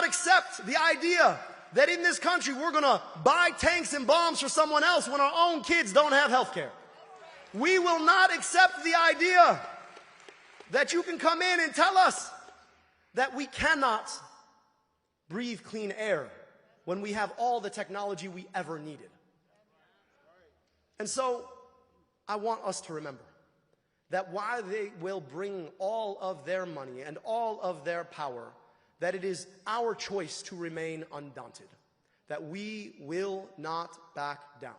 accept the idea that in this country we're going to buy tanks and bombs for someone else when our own kids don't have health care. We will not accept the idea that you can come in and tell us that we cannot breathe clean air when we have all the technology we ever needed. And so I want us to remember that while they will bring all of their money and all of their power, that it is our choice to remain undaunted, that we will not back down.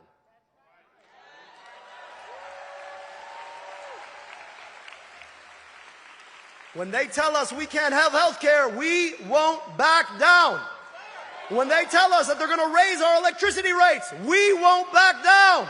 When they tell us we can't have health care, we won't back down. When they tell us that they're going to raise our electricity rates, we won't back down.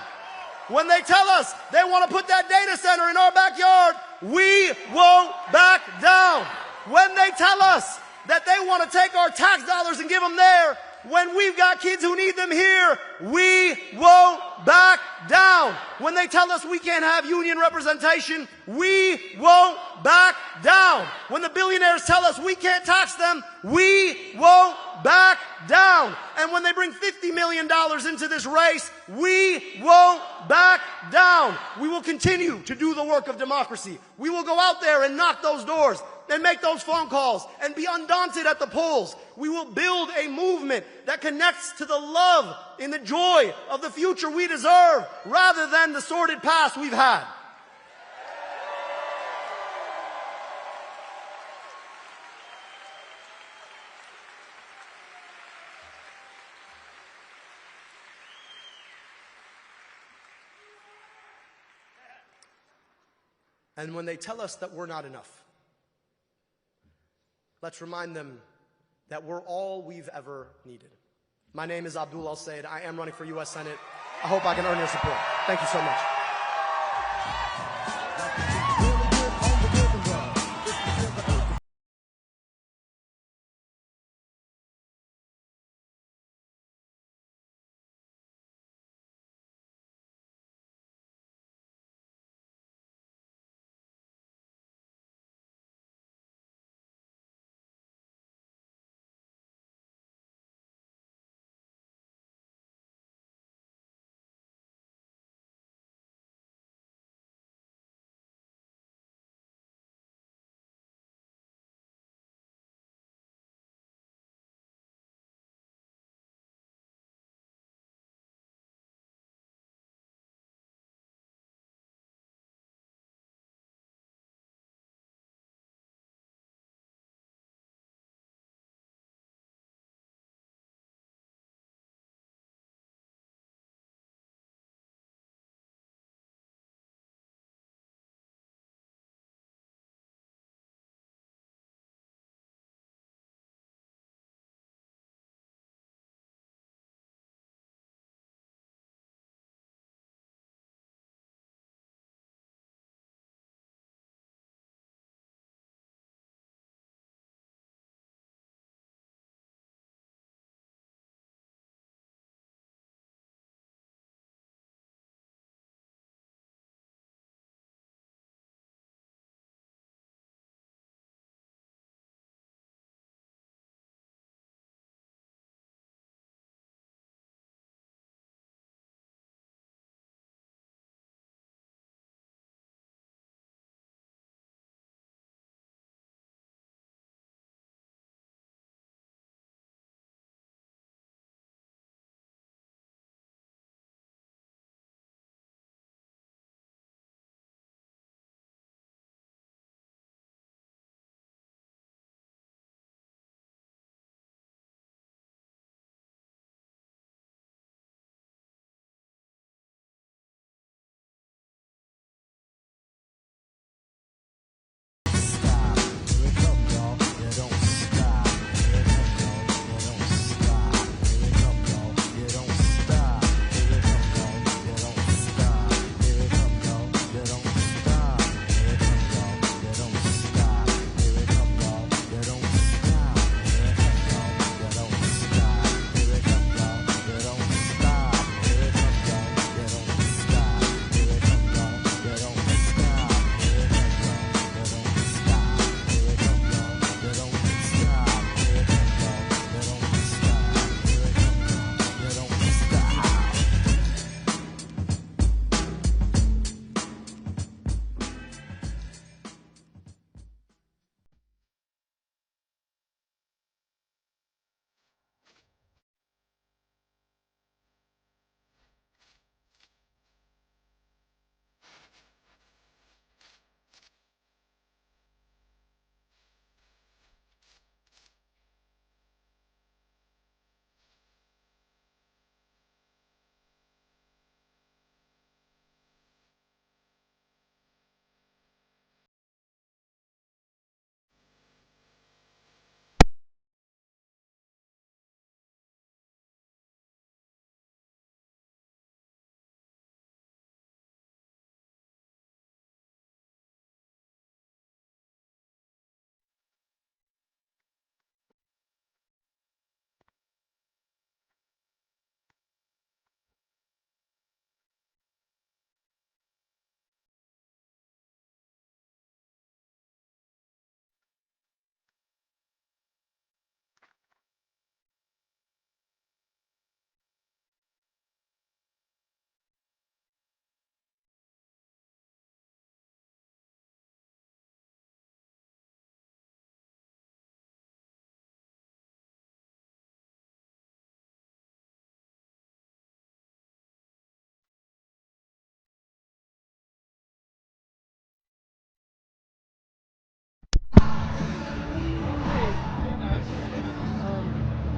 When they tell us they want to put that data center in our backyard, we won't back down. When they tell us that they want to take our tax dollars and give them there, When we've got kids who need them here, we won't back down. When they tell us we can't have union representation, we won't back down. When the billionaires tell us we can't tax them, we won't back down. And when they bring $50 million into this race, we won't back down. We will continue to do the work of democracy. We will go out there and knock those doors and make those phone calls and be undaunted at the polls. We will build a movement that connects to the love and the joy of the future we deserve rather than the sordid past we've had. And when they tell us that we're not enough, let's remind them that we're all we've ever needed. My name is Abdul El-Sayed. I am running for U.S. Senate. I hope I can earn your support. Thank you so much.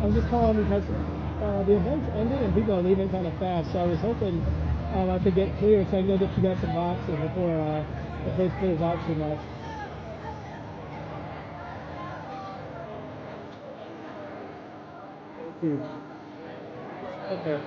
I'm just calling because the event's ended and people are leaving kind of fast, so I was hoping I could get clear so I know that you got some boxes before the place clears out too much. Thank you. Okay.